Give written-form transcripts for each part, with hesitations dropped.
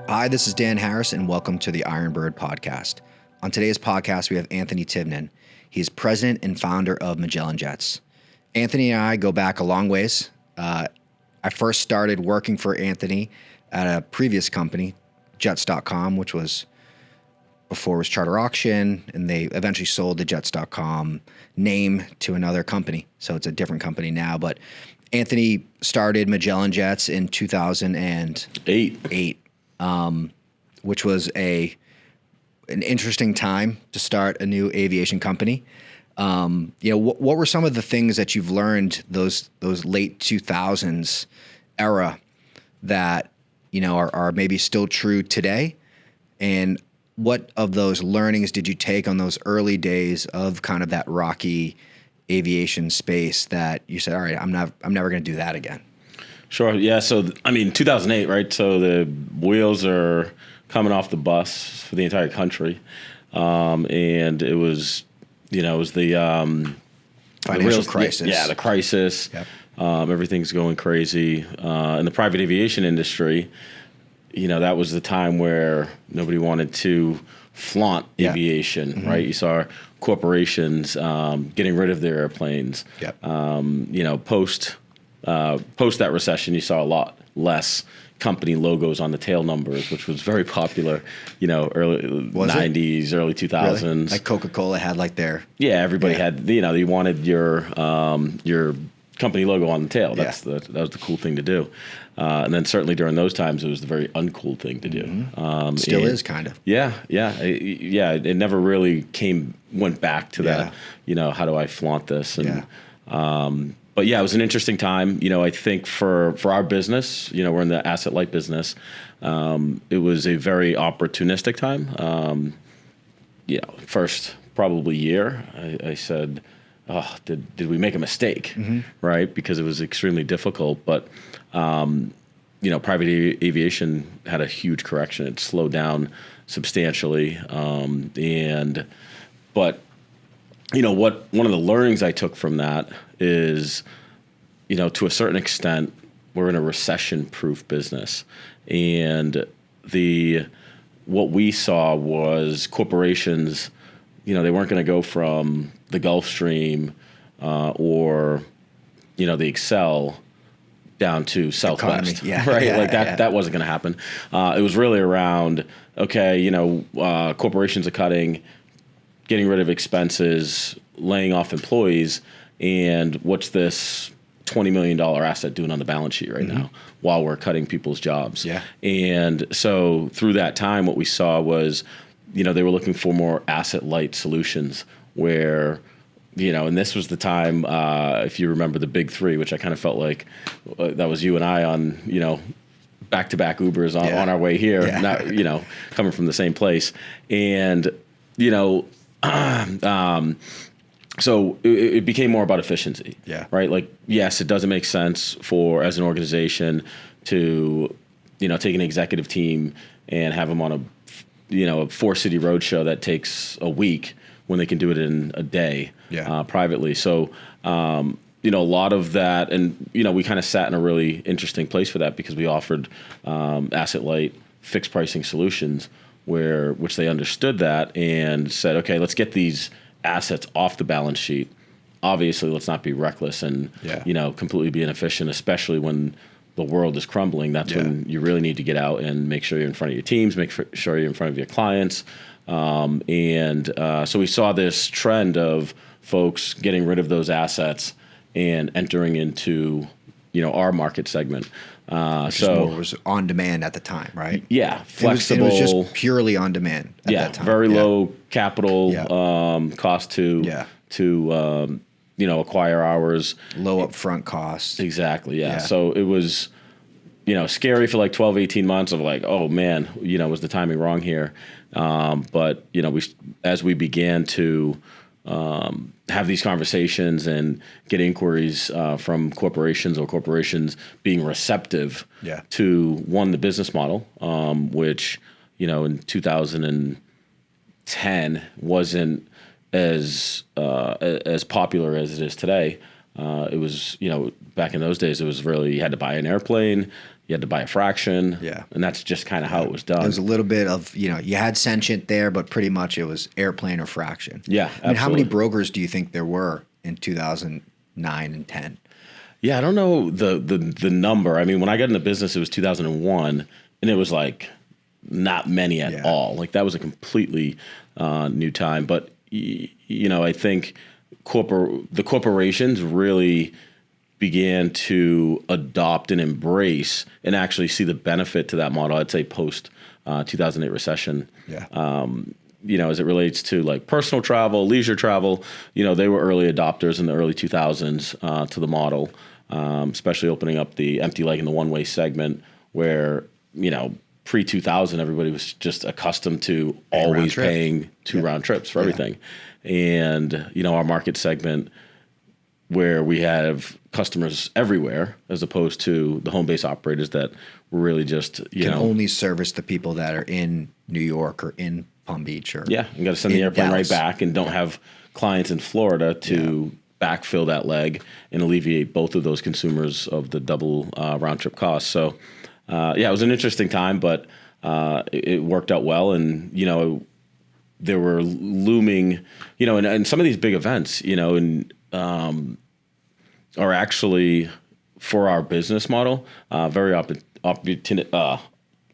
Hi, this is Dan Harris, and welcome to the Iron Bird podcast. On today's podcast, we have Anthony Tivnan. He's president and founder of Magellan Jets. Anthony and I go back a long ways. I first started working for Anthony at a previous company, Jets.com, which was before it was Charter Auction, and they eventually sold the Jets.com name to another company. So it's a different company now. But Anthony started Magellan Jets in 2008. Which was an interesting time to start a new aviation company. What were some of the things that you've learned those late 2000s era that are maybe still true today? And what of those learnings did you take on those early days of kind of that rocky aviation space that you said, all right, I'm never going to do that again? Sure. Yeah. So, 2008, right? So the wheels are coming off the bus for the entire country. And it was, the financial crisis. Yeah, the crisis. Yep. Everything's going crazy. In the private aviation industry, that was the time where nobody wanted to flaunt aviation, mm-hmm. right? You saw corporations getting rid of their airplanes. Yep. Post that recession, you saw a lot less company logos on the tail numbers, which was very popular, early 90s, early 2000s. Really? Like Coca-Cola had like their... Yeah, everybody had, you wanted your company logo on the tail. That was the cool thing to do. And then certainly during those times, it was the very uncool thing to do. Mm-hmm. Still is kind of. Yeah. It never really went back to that, how do I flaunt this? And, but yeah, it was an interesting time. I think for our business, we're in the asset light business. It was a very opportunistic time. First probably year, I said, "Oh, did we make a mistake?" Mm-hmm. Right? Because it was extremely difficult. But private aviation had a huge correction. It slowed down substantially. But one of the learnings I took from that is, to a certain extent, we're in a recession-proof business. And what we saw was corporations, they weren't going to go from the Gulfstream or, the Excel down to Southwest. Right? That wasn't going to happen. It was really around, corporations are cutting, getting rid of expenses, laying off employees, and what's this $20 million asset doing on the balance sheet right now while we're cutting people's jobs? Yeah. And so through that time, what we saw was, they were looking for more asset-light solutions where, and this was the time, if you remember the big three, which I kind of felt like that was you and I on, back-to-back Ubers on our way here, not, coming from the same place. And, so it became more about efficiency, right? Like, yes, it doesn't make sense as an organization to, take an executive team and have them on a 4-city roadshow that takes a week when they can do it in a day privately. So, a lot of that, and, we kind of sat in a really interesting place for that because we offered asset light fixed pricing solutions which they understood that and said, okay, let's get these assets off the balance sheet. Obviously, let's not be reckless and completely be inefficient, especially when the world is crumbling. That's when you really need to get out and make sure you're in front of your teams, make sure you're in front of your clients. So we saw this trend of folks getting rid of those assets and entering into our market segment. Which was on demand at the time, right? Yeah, flexible. It was just purely on demand at that time. Very low capital cost to acquire hours. Low upfront costs. Exactly, yeah. So it was, scary for like 12, 18 months of like, oh man, was the timing wrong here? But, as we began to have these conversations and get inquiries from corporations or corporations being receptive to the business model, which, in 2010 wasn't as popular as it is today. It was, back in those days, it was really, you had to buy an airplane, you had to buy a fraction. Yeah. And that's just kind of how it was done. It was a little bit of, you had sentient there, but pretty much it was airplane or fraction. Yeah, absolutely. I mean, how many brokers do you think there were in 2009 and 10? Yeah, I don't know the number. I mean, when I got into business, it was 2001, and it was like not many at all. Like that was a completely new time. But I think the corporations really began to adopt and embrace and actually see the benefit to that model. I'd say post 2008 recession. Yeah. As it relates to like personal travel, leisure travel, they were early adopters in the early 2000s to the model, especially opening up the empty leg and the one-way segment where, pre-2000, everybody was just accustomed to always paying two round trips for everything. And, our market segment where we have customers everywhere as opposed to the home base operators that were really just, can only service the people that are in New York or in Palm Beach or you got to send the airplane Dallas. Right back and don't have clients in Florida to backfill that leg and alleviate both of those consumers of the double round trip cost. So, it was an interesting time, but it worked out well. And, there were looming, and some of these big events, are actually for our business model, very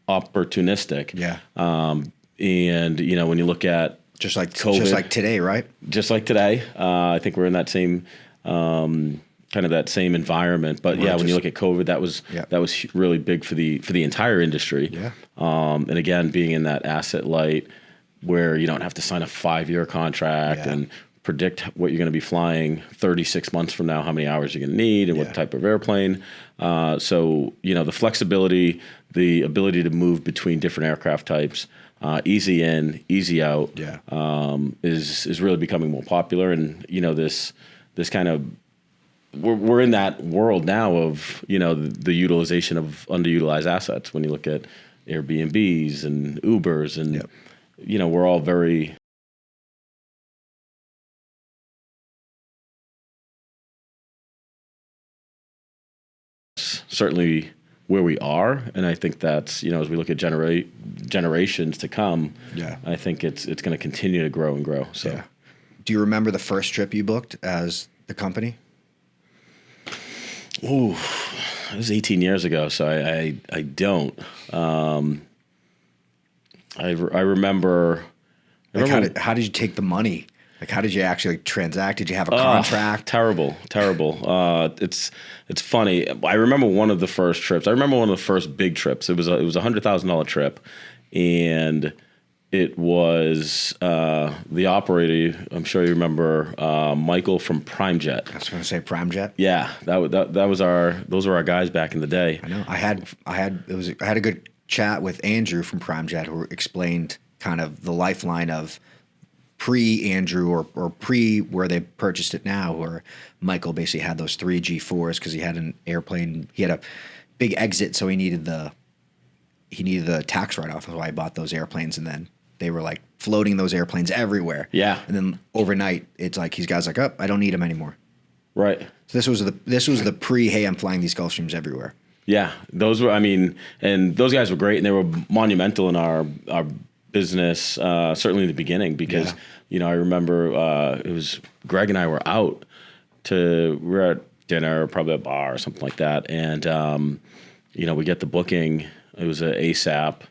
opportunistic. Yeah. And, when you look at just like COVID, just like today, right? Just like today, I think we're in that same kind of that same environment. But when you look at COVID, that was really big for the entire industry. Yeah. And again, being in that asset light where you don't have to sign a 5-year contract and predict what you're going to be flying 36 months from now, how many hours you're going to need and what type of airplane. So, the flexibility, the ability to move between different aircraft types, easy in, easy out, is really becoming more popular. And, this kind of, we're in that world now of, the utilization of underutilized assets. When you look at Airbnbs and Ubers and, we're all very... certainly where we are, and I think that's as we look at generations to come, I think it's going to continue to grow and grow. So, do you remember the first trip you booked as the company? Ooh, it was 18 years ago, so I don't. I remember. How did you take the money? Like, how did you actually transact? Did you have a contract? Terrible. It's funny. I remember one of the first trips. I remember one of the first big trips. It was a $100,000 trip, and it was the operator. I'm sure you remember Michael from Prime Jet. I was going to say Prime Jet. Yeah, those were our guys back in the day. I know. I had a good chat with Andrew from Prime Jet who explained kind of the lifeline of pre-Andrew or pre where they purchased it now, where Michael basically had those 3 G4s because he had an airplane. He had a big exit, so he needed the tax write-off. That's why I bought those airplanes, and then they were like floating those airplanes everywhere. Yeah. And then overnight, it's like these guys like, oh, I don't need them anymore. Right. So this was the pre, hey, I'm flying these Gulfstreams everywhere. Yeah, those were. I mean, and those guys were great, and they were monumental in our business, certainly in the beginning, because I remember it was Greg and I were out we were at dinner, probably at a bar or something like that, and we get the booking. It was a ASAP,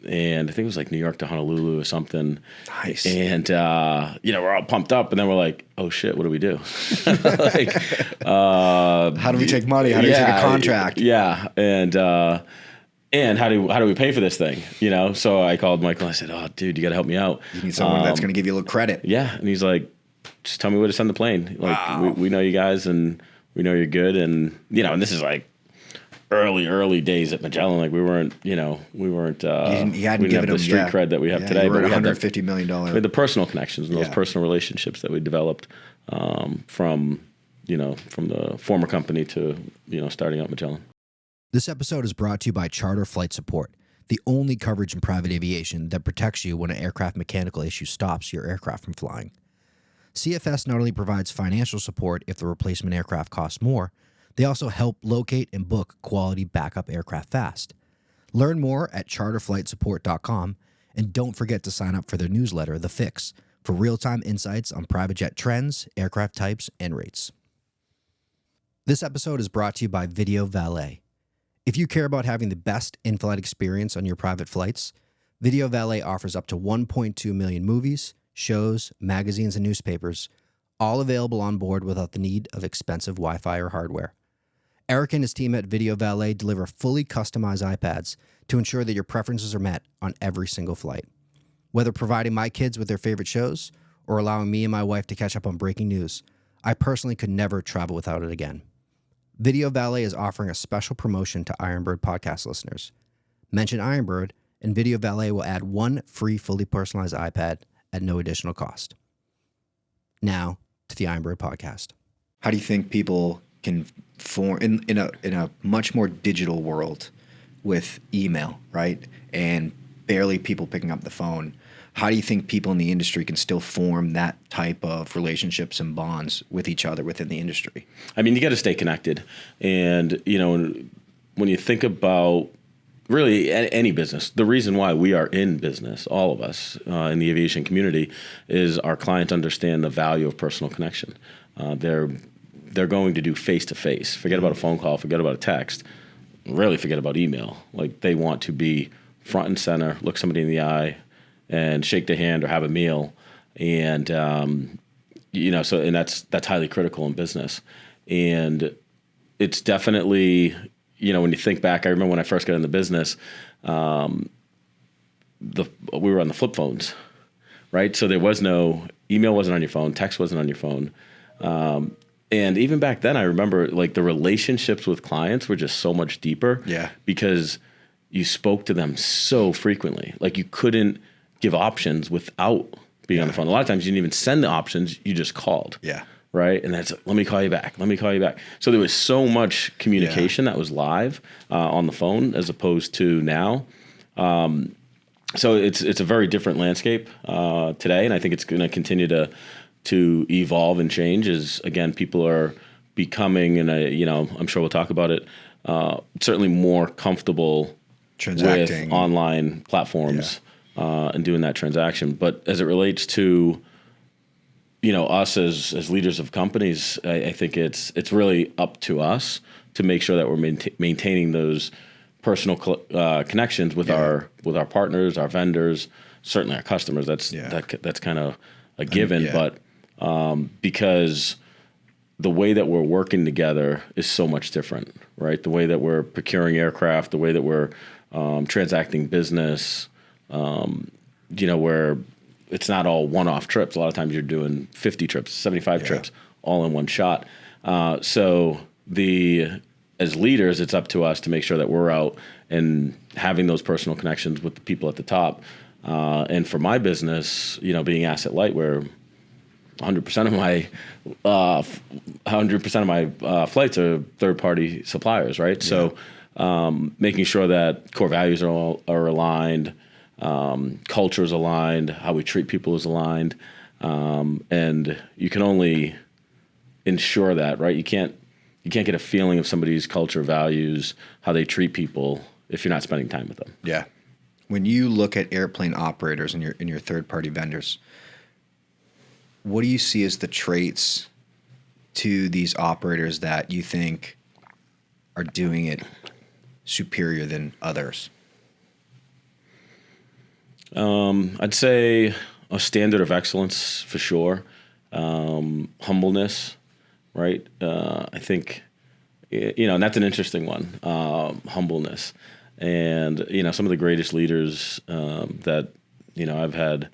and I think it was like New York to Honolulu or something. Nice. And we're all pumped up, and then we're like, oh shit, what do we do? Like, how do we take money? How do we take a contract? Yeah, and how do we pay for this thing? So I called Michael. I said, "Oh, dude, you got to help me out. You need someone that's going to give you a little credit." Yeah, and he's like, "Just tell me where to send the plane. Like, we know you guys, and we know you're good, and and this is like early days at Magellan. Like we weren't. We didn't have the street cred that we have today. You were but at $150 million. We had the personal connections and those personal relationships that we developed from the former company to starting out Magellan. This episode is brought to you by Charter Flight Support, the only coverage in private aviation that protects you when an aircraft mechanical issue stops your aircraft from flying. CFS not only provides financial support if the replacement aircraft costs more, they also help locate and book quality backup aircraft fast. Learn more at charterflightsupport.com, and don't forget to sign up for their newsletter, The Fix, for real-time insights on private jet trends, aircraft types, and rates. This episode is brought to you by Video Valet. If you care about having the best in-flight experience on your private flights, Video Valet offers up to 1.2 million movies, shows, magazines, and newspapers, all available on board without the need of expensive Wi-Fi or hardware. Eric and his team at Video Valet deliver fully customized iPads to ensure that your preferences are met on every single flight. Whether providing my kids with their favorite shows or allowing me and my wife to catch up on breaking news, I personally could never travel without it again. Video Valet is offering a special promotion to Ironbird podcast listeners. Mention Ironbird, and Video Valet will add one free fully personalized iPad at no additional cost. Now to the Ironbird podcast. How do you think people can form in a much more digital world with email, right? And barely people picking up the phone. How do you think people in the industry can still form that type of relationships and bonds with each other within the industry? I mean, you got to stay connected. And, when you think about really any business, the reason why we are in business, all of us in the aviation community, is our clients understand the value of personal connection. They're going to do face-to-face. Forget about a phone call, forget about a text, really forget about email. Like, they want to be front and center, look somebody in the eye, and shake their hand or have a meal. And, and that's highly critical in business. And it's definitely, when you think back, I remember when I first got in the business, we were on the flip phones, right? So there was no, email wasn't on your phone, text wasn't on your phone. And even back then, I remember like the relationships with clients were just so much deeper. Yeah. Because you spoke to them so frequently. Like, you couldn't give options without being on the phone. A lot of times you didn't even send the options, you just called. Yeah. Right? And that's, let me call you back. So there was so much communication that was live on the phone as opposed to now. So it's a very different landscape today, and I think it's going to continue to evolve and change as, again, people are becoming, and I'm sure we'll talk about it, certainly more comfortable transacting with online platforms and doing that transaction. But as it relates to us as leaders of companies, I think it's really up to us to make sure that we're maintaining those personal connections with our partners, our vendors, certainly our customers. That's kind of a given. But because the way that we're working together is so much different, right? The way that we're procuring aircraft, the way that we're transacting business, where it's not all one-off trips. A lot of times you're doing 50 trips, 75 trips, all in one shot. So as leaders, it's up to us to make sure that we're out and having those personal connections with the people at the top. And for my business, being asset light, where 100% of my flights are third-party suppliers, right? Yeah. So making sure that core values are aligned, culture is aligned, how we treat people is aligned, and you can only ensure that, right? You can't get a feeling of somebody's culture, values, how they treat people if you're not spending time with them. Yeah. When you look at airplane operators and your third-party vendors, what do you see as the traits to these operators that you think are doing it superior than others? I'd say a standard of excellence for sure. Humbleness, right? I think, and that's an interesting one, humbleness. And, some of the greatest leaders that, I've had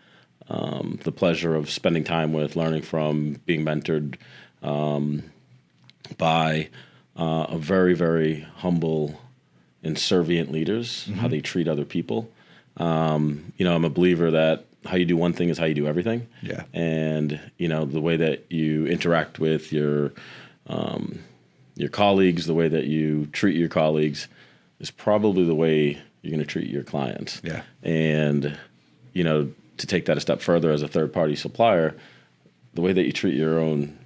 the pleasure of spending time with, learning from, being mentored by a very, very humble and servient leaders, how they treat other people. I'm a believer that how you do one thing is how you do everything. Yeah. And, the way that you interact with your colleagues, the way that you treat your colleagues is probably the way you're going to treat your clients. Yeah. And, to take that a step further as a third-party supplier, the way that you treat your own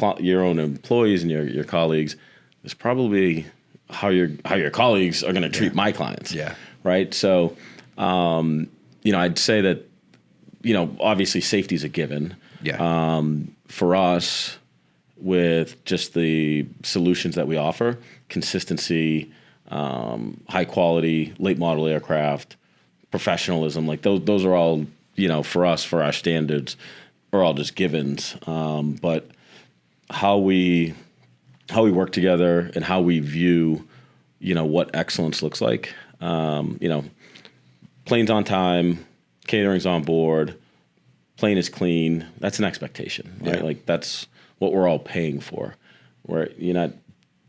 employees and your colleagues is probably how your colleagues are going to treat my clients. Yeah. Right. So, I'd say that, obviously safety is a given. Yeah. For us, with just the solutions that we offer, consistency, high quality, late model aircraft, professionalism, like those are all, for us, for our standards, are all just givens. But how we work together and how we view, what excellence looks like, plane's on time, catering's on board, plane is clean. That's an expectation, right? Yeah. Like that's what we're all paying for. Where you're not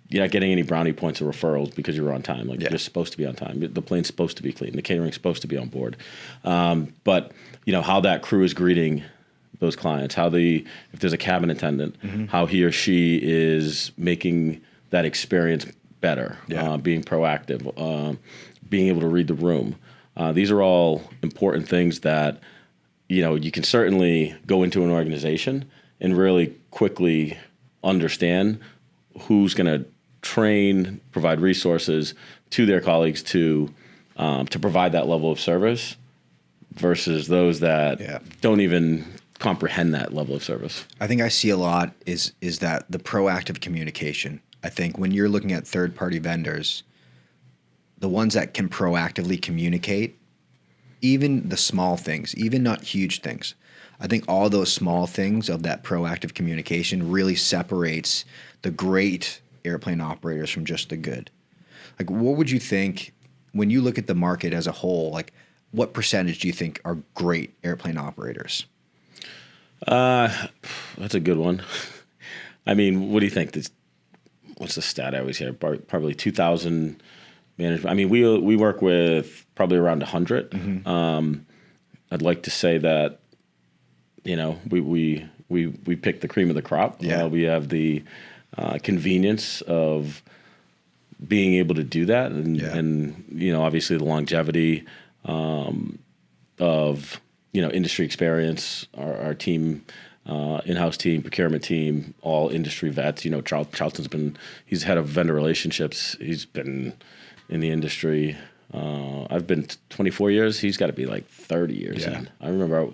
getting any brownie points or referrals because you're on time. Like you're supposed to be on time. The plane's supposed to be clean. The catering's supposed to be on board. But how that crew is greeting those clients, if there's a cabin attendant, how he or she is making that experience better, being proactive, being able to read the room. These are all important things that, you can certainly go into an organization and really quickly understand who's going to train, provide resources to their colleagues to provide that level of service versus those that don't even comprehend that level of service. I think I see a lot is that the proactive communication. I think when you're looking at third-party vendors, the ones that can proactively communicate, even the small things, even not huge things, I think all those small things of that proactive communication really separates the great airplane operators from just the good. Like, what would you think when you look at the market as a whole? Like, what percentage do you think are great airplane operators? That's a good one. I mean, what do you think? What's the stat I always hear? Probably 2,000 management. I mean, we work with probably around 100. I'd like to say that, we pick the cream of the crop. Yeah. We have the convenience of being able to do that, and obviously the longevity of industry experience. Our team, in-house team, procurement team, all industry vets. Charlton's he's head of vendor relationships. He's been in the industry. I've been 24 years. He's got to be like 30 years in. I remember I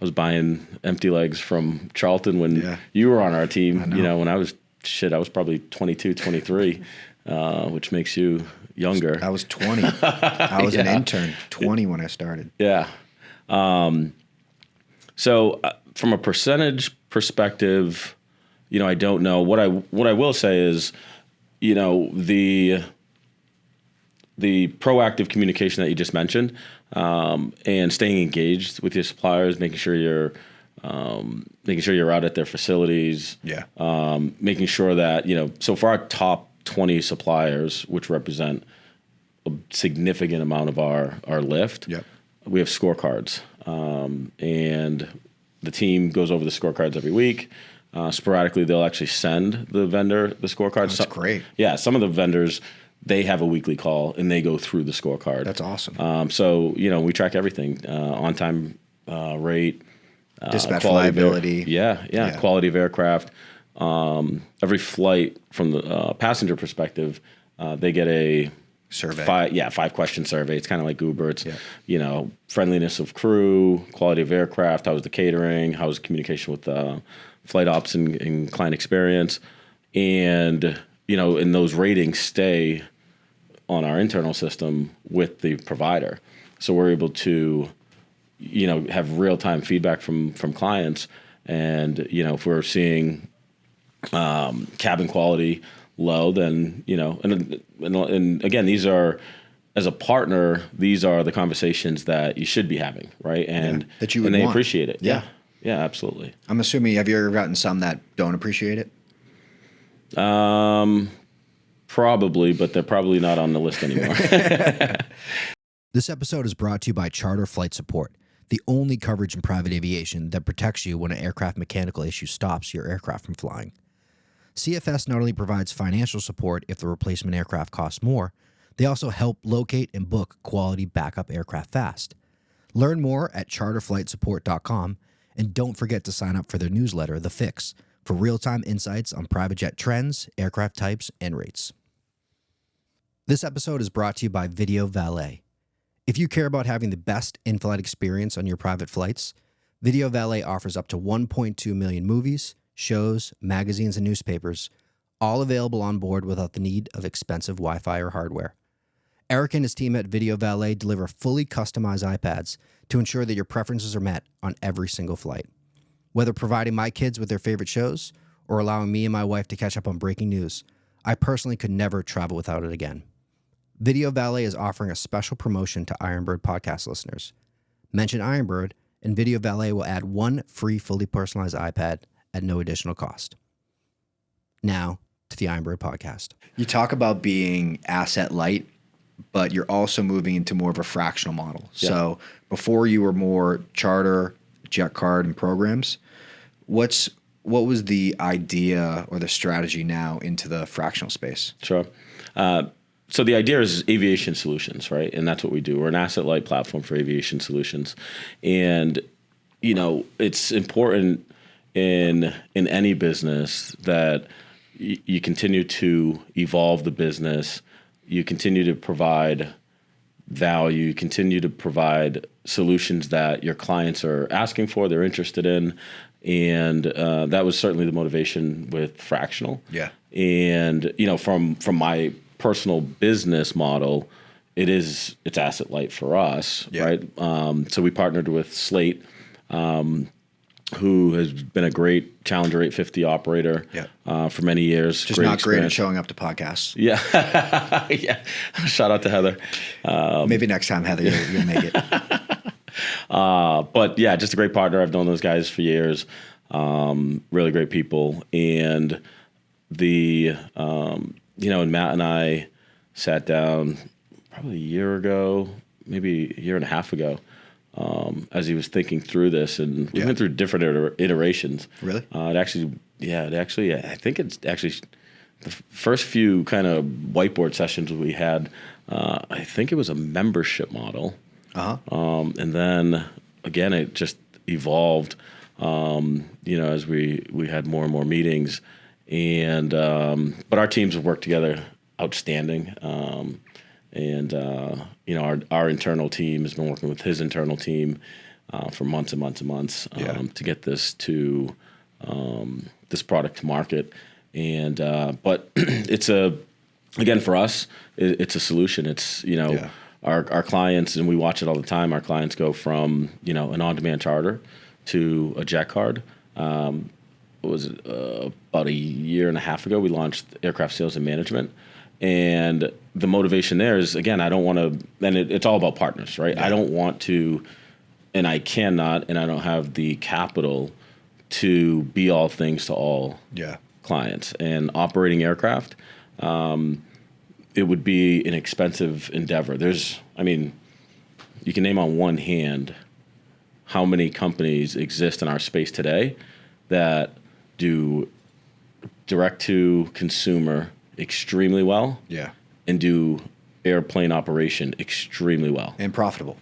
was buying empty legs from Charlton when you were on our team. When I was probably 22, 23, which makes you younger. I was 20. I was an intern, 20 when I started. Yeah. So from a percentage perspective, I don't know. What I will say is, the proactive communication that you just mentioned, and staying engaged with your suppliers, making sure you're out at their facilities, making sure that so for our top 20 suppliers, which represent a significant amount of our lift, we have scorecards, and the team goes over the scorecards every week. Sporadically, they'll actually send the vendor the scorecards. That's great. Yeah, some of the vendors, they have a weekly call and they go through the scorecard. That's awesome. So we track everything: on time rate, dispatch reliability. Quality of aircraft. Every flight from the passenger perspective, they get a survey. 5-question survey. It's kind of like Uber. It's friendliness of crew, quality of aircraft, how's the catering, how's communication with flight ops and client experience, and and those ratings stay on our internal system with the provider. So we're able to have real time feedback from clients, and if we're seeing cabin quality low, then and again, these are, as a partner, these are the conversations that you should be having, right? And that you would and they want. appreciate it. Yeah, absolutely. I'm assuming, have you ever gotten some that don't appreciate it? Probably, but they're probably not on the list anymore. This episode is brought to you by Charter Flight Support, the only coverage in private aviation that protects you when an aircraft mechanical issue stops your aircraft from flying. CFS not only provides financial support if the replacement aircraft costs more, they also help locate and book quality backup aircraft fast. Learn more at charterflightsupport.com And don't forget to sign up for their newsletter, The Fix, for real-time insights on private jet trends, aircraft types, and rates. This episode is brought to you by Video Valet. If you care about having the best in-flight experience on your private flights, Video Valet offers up to 1.2 million movies, shows, magazines, and newspapers, all available on board without the need of expensive Wi-Fi or hardware. Eric and his team at Video Valet deliver fully customized iPads to ensure that your preferences are met on every single flight. Whether providing my kids with their favorite shows or allowing me and my wife to catch up on breaking news, I personally could never travel without it again. Video Valet is offering a special promotion to Ironbird podcast listeners. Mention Ironbird, and Video Valet will add one free fully personalized iPad at no additional cost. Now, to the Ironbird podcast. You talk about being asset light, but you're also moving into more of a fractional model. Yeah. So before you were more charter, jet card, and programs, what was the idea or the strategy now into the fractional space? Sure. So the idea is aviation solutions, right? And that's what we do. We're an asset-light platform for aviation solutions. And, you know, it's important in any business that you continue to evolve the business, you continue to provide value, you continue to provide solutions that your clients are asking for, they're interested in. And that was certainly the motivation with fractional. Yeah. And, you know, from my personal business model, it's asset light for us, yeah. Right? So we partnered with Slate, who has been a great Challenger 850 operator for many years. Just not great at showing up to podcasts. Yeah. Yeah. Shout out to Heather. Maybe next time, Heather, you'll make it. But yeah, just a great partner. I've known those guys for years. Really great people. And and Matt and I sat down probably a year ago, maybe a year and a half ago, as he was thinking through this, and we went through different iterations. Really? I think it's actually the first few kind of whiteboard sessions we had. I think it was a membership model, and then again it just evolved. As we had more and more meetings. And but our teams have worked together outstanding, our internal team has been working with his internal team for months and months and months to get this to this product to market. And but it's for us it's a solution. It's our clients, and we watch it all the time. Our clients go from an on-demand charter to a jet card. About a year and a half ago, we launched aircraft sales and management. And the motivation there is, again, I don't want to, and it's all about partners, right? Yeah. I don't want to, and I cannot, and I don't have the capital to be all things to all clients. And operating aircraft, it would be an expensive endeavor. You can name on one hand how many companies exist in our space today that do direct to consumer extremely well, and do airplane operation extremely well and profitable.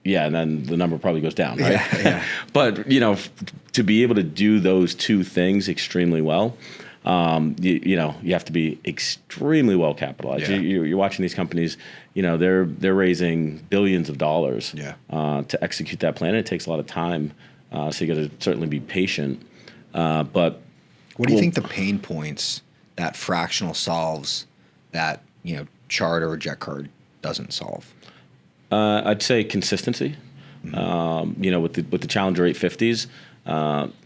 Yeah, and then the number probably goes down, right? Yeah. But to be able to do those two things extremely well, you have to be extremely well capitalized. Yeah. You're watching these companies, they're raising billions of dollars to execute that plan. It takes a lot of time, so you got to certainly be patient. But what do you think the pain points that fractional solves that charter or jet card doesn't solve? I'd say consistency. Mm-hmm. With the Challenger 850s,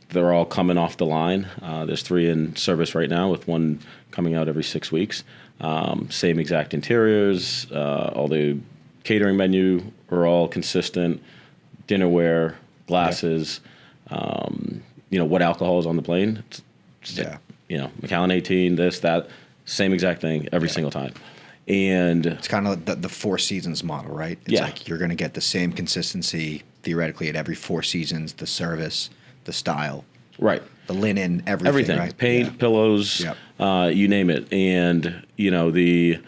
they're all coming off the line. There's 3 in service right now, with 1 coming out every 6 weeks. Same exact interiors, all the catering menu are all consistent. Dinnerware, glasses. What alcohol is on the plane. Magellan 18, this, that, same exact thing every single time. And it's kind of the 4 seasons model, right? It's like you're going to get the same consistency theoretically at every 4 seasons, the service, the style. Right. The linen, everything. Right? Paint, pillows, you name it. And, I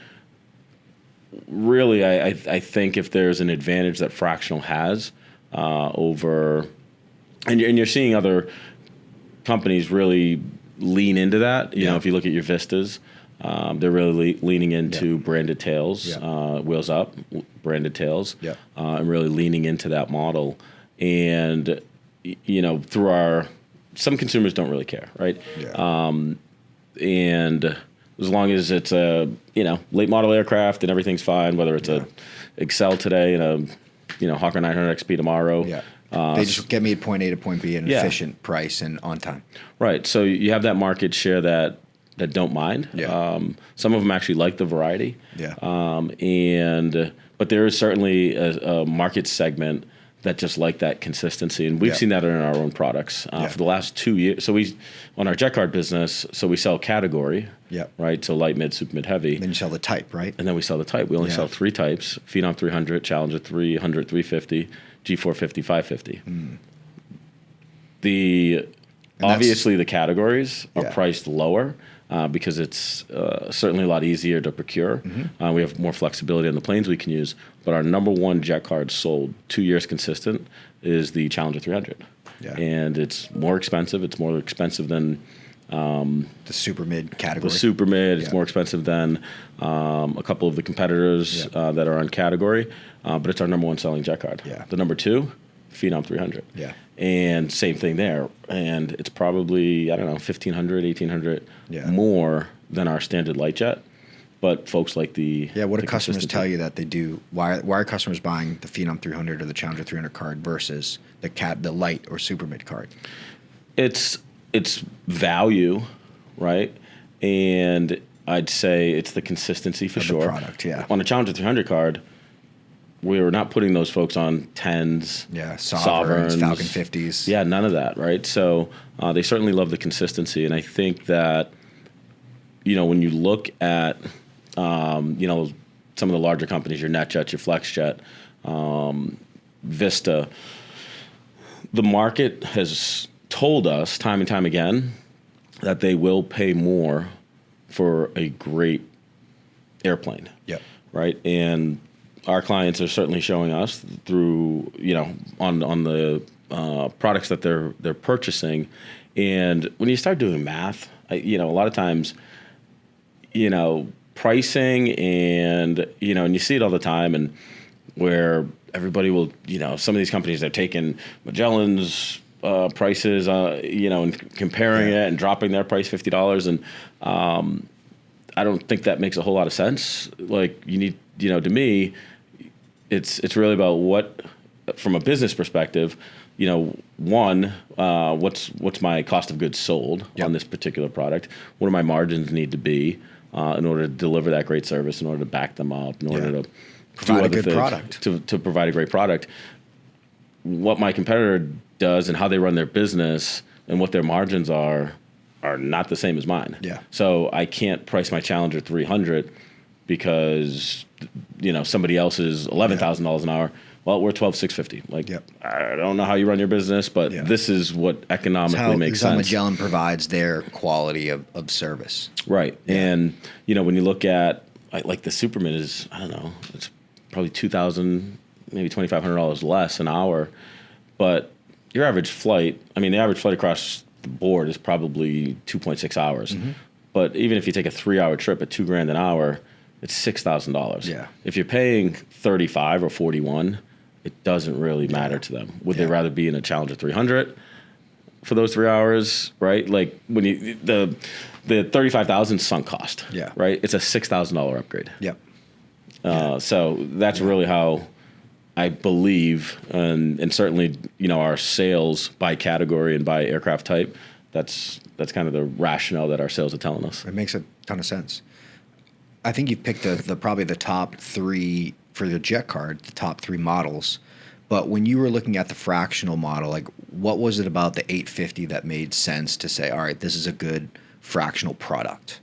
think if there's an advantage that fractional has over and you're seeing other companies really lean into that. You know, if you look at your Vistas, they're really leaning into branded tails, wheels up, branded tails, and really leaning into that model. And, you know, some consumers don't really care, right? And as long as it's a, you know, late model aircraft and everything's fine, whether it's a Excel today and a, you know, Hawker 900 XP tomorrow. They just get me at point A to point B at an efficient price and on time. Right. So you have that market share that don't mind. Some of them actually like the variety. But there is certainly a market segment that just like that consistency, and we've seen that in our own products for the last 2 years. So on our jet card business, so we sell category, right? So light, mid, super, mid, heavy. And then you sell the type, right? And then we sell the type. We only sell 3 types: Phenom 300, Challenger 300, 350, G450, 550. Obviously the categories are priced lower because it's certainly a lot easier to procure. We have more flexibility on the planes we can use. But our number one jet card sold 2 years consistent is the Challenger 300. And it's more expensive. It's more expensive than the super mid category. The super mid. It's more expensive than a couple of the competitors that are on category. But it's our number one selling jet card. The number 2, Phenom 300. And same thing there. And it's probably, I don't know, $1,500, $1,800 more than our standard light jet. But folks like the what do customers tell you that they do? Why are customers buying the Phenom 300 or the Challenger 300 card versus the light or super mid card? It's value, right? And I'd say it's the consistency for sure. The product, On a Challenger 300 card, we were not putting those folks on 10s, Sovereigns, Falcon 50s. None of that, right? So they certainly love the consistency, and I think that, you know, when you look at, you know, some of the larger companies, your NetJet, your FlexJet, Vista, the market has told us time and time again that they will pay more for a great airplane. Right? And our clients are certainly showing us through, you know, on the products that they're purchasing. And when you start doing math, you know, a lot of times, you know, pricing and, you know, and you see it all the time, and where everybody will, you know, some of these companies, they're taking Magellan's prices, you know, and comparing it and dropping their price $50. And I don't think that makes a whole lot of sense. Like, you need, you know, to me, it's really about what, from a business perspective, you know, one, what's my cost of goods sold on this particular product? What do my margins need to be in order to deliver that great service, in order to back them up, in order to provide a good product, to provide a great product? What my competitor does and how they run their business and what their margins are not the same as mine. So I can't price my Challenger 300 because, you know, somebody else is $11,000 an hour. Well, we're $12,650. Like, I don't know how you run your business, but this is what economically makes sense. How Magellan provides their quality of service. Right. And, you know, when you look at, like the Superman is, I don't know, it's probably $2,000, maybe $2,500 less an hour. But your average flight, I mean, the average flight across the board is probably 2.6 hours. But even if you take a 3-hour trip at $2,000 an hour, it's $6,000. If you're paying 35 or 41, it doesn't really matter to them. Would they rather be in a Challenger 300 for those 3 hours, right? Like, when you the $35,000 sunk cost, right? It's a $6,000 upgrade. So that's really how I believe, and certainly, you know, our sales by category and by aircraft type, that's kind of the rationale that our sales are telling us. It makes a ton of sense. I think you've picked probably the top 3 for the jet card, the top 3 models. But when you were looking at the fractional model, like, what was it about the 850 that made sense to say, all right, this is a good fractional product?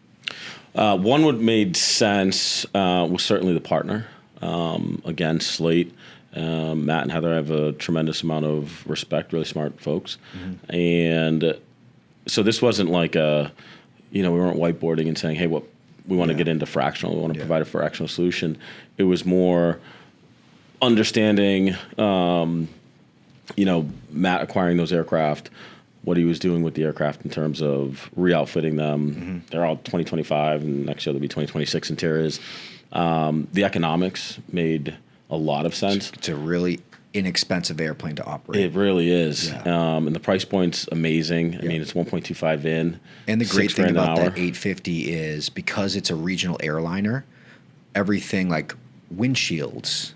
One what made sense was certainly the partner. Again, Slate, Matt and Heather have a tremendous amount of respect, really smart folks. And so this wasn't like we weren't whiteboarding and saying, hey, what we want to get into fractional. We want to provide a fractional solution. It was more understanding Matt acquiring those aircraft, what he was doing with the aircraft in terms of re-outfitting them. Mm-hmm. They're all 2025, and next year they'll be 2026 interiors. The economics made a lot of sense. It's a really inexpensive airplane to operate. It really is. Yeah. And the price point's amazing. I mean, it's 1.25 in. And the great thing about that 850 is because it's a regional airliner, everything like windshields,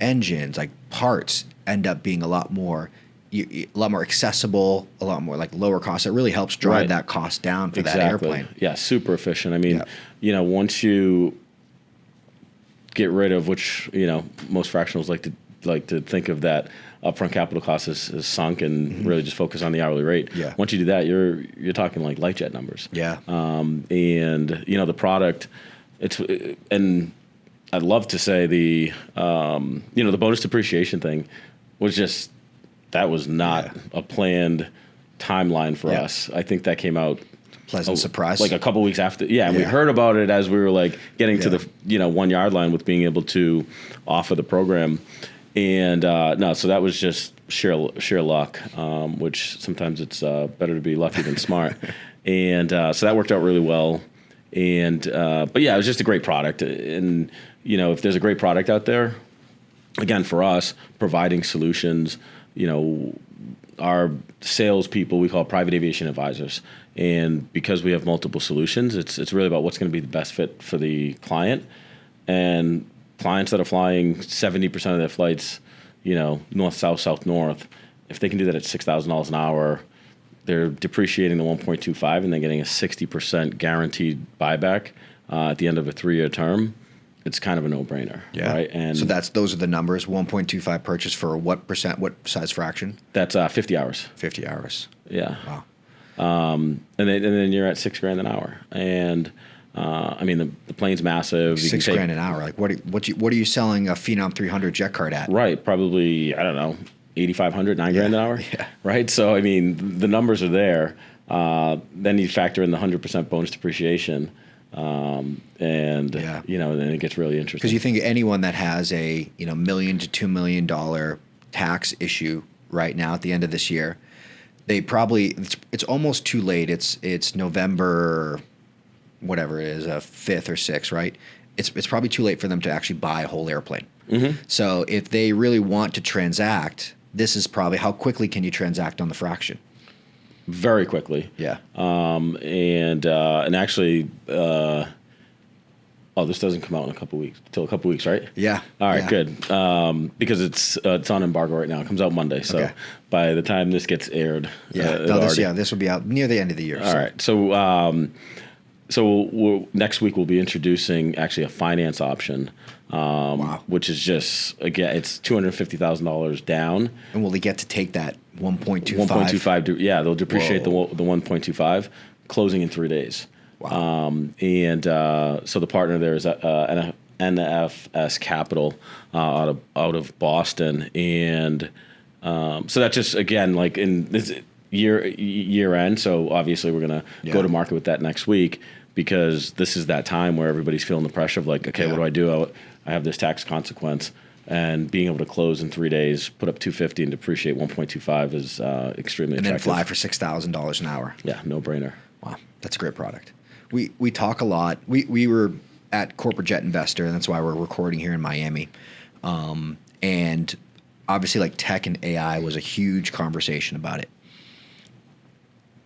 engines, like parts end up being a lot more accessible, a lot more like lower cost. It really helps drive that cost down for that airplane. Yeah, super efficient. I mean, once you get rid of, which most fractionals like to think of that upfront capital cost is sunk and really just focus on the hourly rate. Yeah. Once you do that, you're talking like light jet numbers. Yeah. And the product, and I'd love to say the bonus depreciation thing was just, that was not a planned timeline for us. I think that came out pleasant surprise, like a couple weeks after. Yeah, and we heard about it as we were like getting to the 1 yard line with being able to offer the program. And so that was just sheer luck, which sometimes it's better to be lucky than smart. And so that worked out really well. And but yeah, it was just a great product. And if there's a great product out there, again, for us, providing solutions, our salespeople, we call private aviation advisors. And because we have multiple solutions, it's really about what's going to be the best fit for the client. And clients that are flying 70% of their flights, north, south, south, north, if they can do that at $6,000 an hour, they're depreciating the 1.25 and they're getting a 60% guaranteed buyback at the end of a 3-year term. It's kind of a no-brainer, right? And so those are the numbers. 1.25 purchase for what percent? What size fraction? That's 50 hours. 50 hours. Yeah. Wow. And then you're at $6,000 an hour, and I mean the plane's massive. $6,000 an hour. Like what are you selling a Phenom 300 jet card at? Right. Probably, I don't know, $8,500, $9,000 an hour. Yeah. Right. So I mean the numbers are there. Then you factor in the 100% bonus depreciation. And then it gets really interesting. Because you think anyone that has a $1 million to $2 million tax issue right now at the end of this year, they probably it's almost too late. It's November, whatever it is, 5th or 6th, right? It's probably too late for them to actually buy a whole airplane. Mm-hmm. So if they really want to transact, this is probably how quickly can you transact on the fraction? Very quickly. Yeah. And actually, this doesn't come out in a couple weeks, right? Yeah. All right, good. Because it's on embargo right now. It comes out Monday, so by the time this gets aired, this will be out near the end of the year. All right. So next week we'll be introducing actually a finance option, which is just, again, it's $250,000 down. And will they get to take that 1.25? 1.25, they'll depreciate the 1.25, closing in 3 days. Wow. So the partner there is NFS Capital out of Boston, and so that just, again, like in this year end. So obviously we're gonna go to market with that next week, because this is that time where everybody's feeling the pressure of like, okay, what do I do? I have this tax consequence, and being able to close in 3 days, put up $250 and depreciate 1.25 is extremely attractive. And then fly for $6,000 an hour. Yeah, no brainer. Wow, that's a great product. We talk a lot. We were at Corporate Jet Investor, and that's why we're recording here in Miami. And obviously, like tech and AI was a huge conversation about it.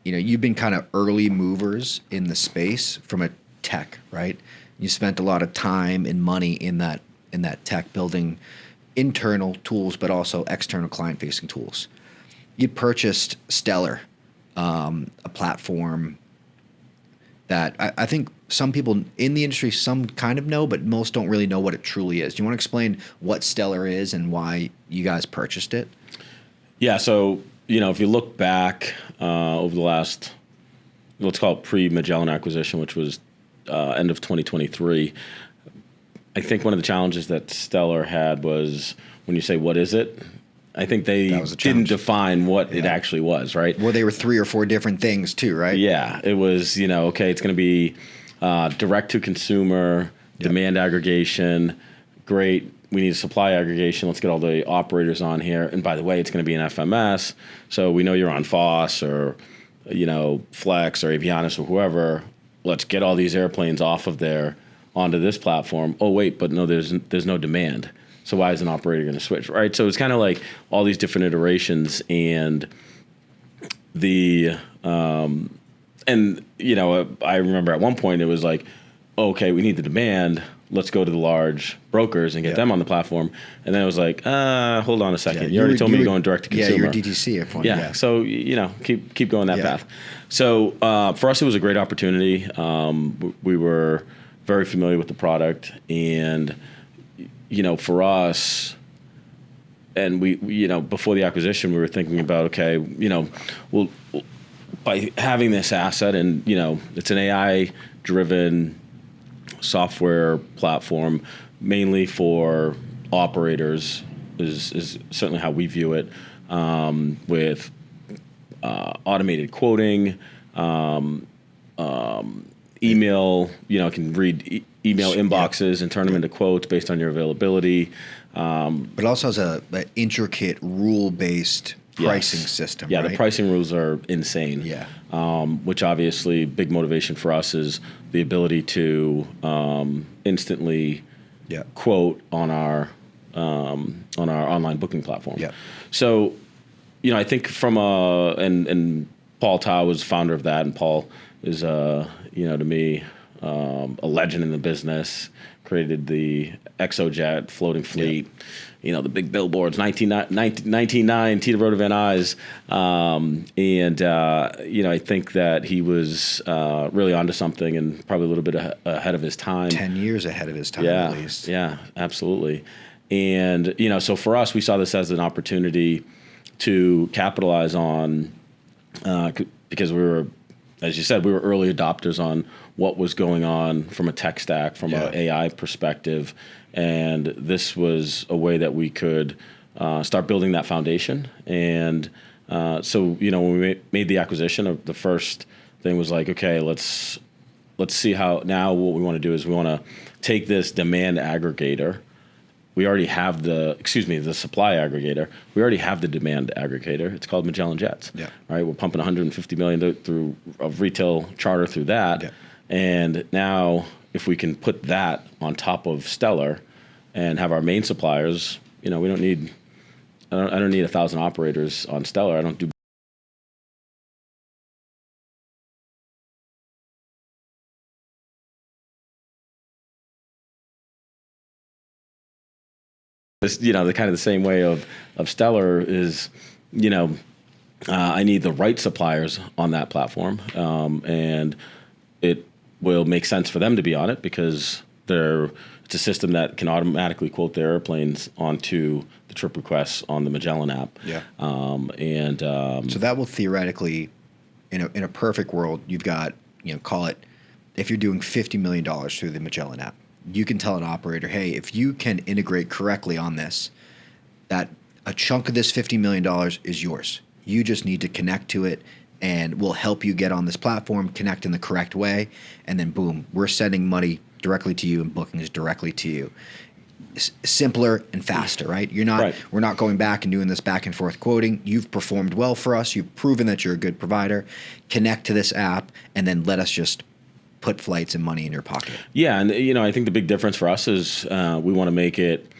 You've been kind of early movers in the space from a tech, right? You spent a lot of time and money in that tech, building internal tools, but also external client-facing tools. You purchased Stellar, a platform that I think some people in the industry, some kind of know, but most don't really know what it truly is. Do you want to explain what Stellar is and why you guys purchased it? Yeah, so if you look back over the last, let's call it pre-Magellan acquisition, which was end of 2023, I think one of the challenges that Stellar had was when you say, what is it? I think they didn't define what it actually was, right? Well, they were 3 or 4 different things too, right? Yeah, it was, okay, it's going to be direct to consumer, demand aggregation, great. We need a supply aggregation. Let's get all the operators on here. And by the way, it's going to be an FMS. So we know you're on FOSS or, Flex or Aviation or whoever. Let's get all these airplanes off of there onto this platform. Oh, wait, but no, there's no demand. So why is an operator going to switch, right? So it's kind of like all these different iterations, and I remember at one point it was like, okay, we need the demand. Let's go to the large brokers and get them on the platform. And then it was like, hold on a second. Yeah, you already told me you're going direct to consumer. Yeah, you're DTC at point. Yeah. So, keep going that path. So for us, it was a great opportunity. We were very familiar with the product, and, for us, and we before the acquisition, we were thinking about, okay, well, by having this asset, and, it's an AI-driven software platform mainly for operators is certainly how we view it, with automated quoting, email, can read email inboxes and turn them into quotes based on your availability. But it also has an intricate rule-based pricing system, Yeah, right? the pricing rules are insane. Yeah. Which obviously big motivation for us is the ability to instantly quote on our online booking platform. Yeah. So, I think and Paul Tao was founder of that, and Paul is to me a legend in the business. Created the ExoJet floating fleet. The big billboards, 19.9, Tita Rota Van Nuys. I think that he was really onto something, and probably a little bit ahead of his time. 10 years ahead of his time, at least. Yeah, absolutely. And, so for us, we saw this as an opportunity to capitalize on, because we were, as you said, we were early adopters on what was going on from a tech stack, from an AI perspective. And this was a way that we could start building that foundation. And so, when we made the acquisition, of the first thing was like, okay, let's see how, now what we want to do is we want to take this demand aggregator. We already have the supply aggregator. We already have the demand aggregator. It's called Magellan Jets. Yeah. Right. We're pumping $150 million of retail charter through that. Yeah. And now, if we can put that on top of Stellar and have our main suppliers, we don't need. I don't need 1,000 operators on Stellar. I don't do. This, the kind of the same way of Stellar is, I need the right suppliers on that platform, and it will make sense for them to be on it because it's a system that can automatically quote their airplanes onto the trip requests on the Magellan app. Yeah. So that will theoretically, in a perfect world, you've got, call it, if you're doing $50 million through the Magellan app, you can tell an operator, hey, if you can integrate correctly on this, that a chunk of this $50 million is yours. You just need to connect to it, and we'll help you get on this platform, connect in the correct way, and then boom, we're sending money directly to you and bookings directly to you. Simpler and faster, right? We're not going back and doing this back and forth quoting. You've performed well for us. You've proven that you're a good provider. Connect to this app, and then let us just put flights and money in your pocket. Yeah, and I think the big difference for us is we want to make it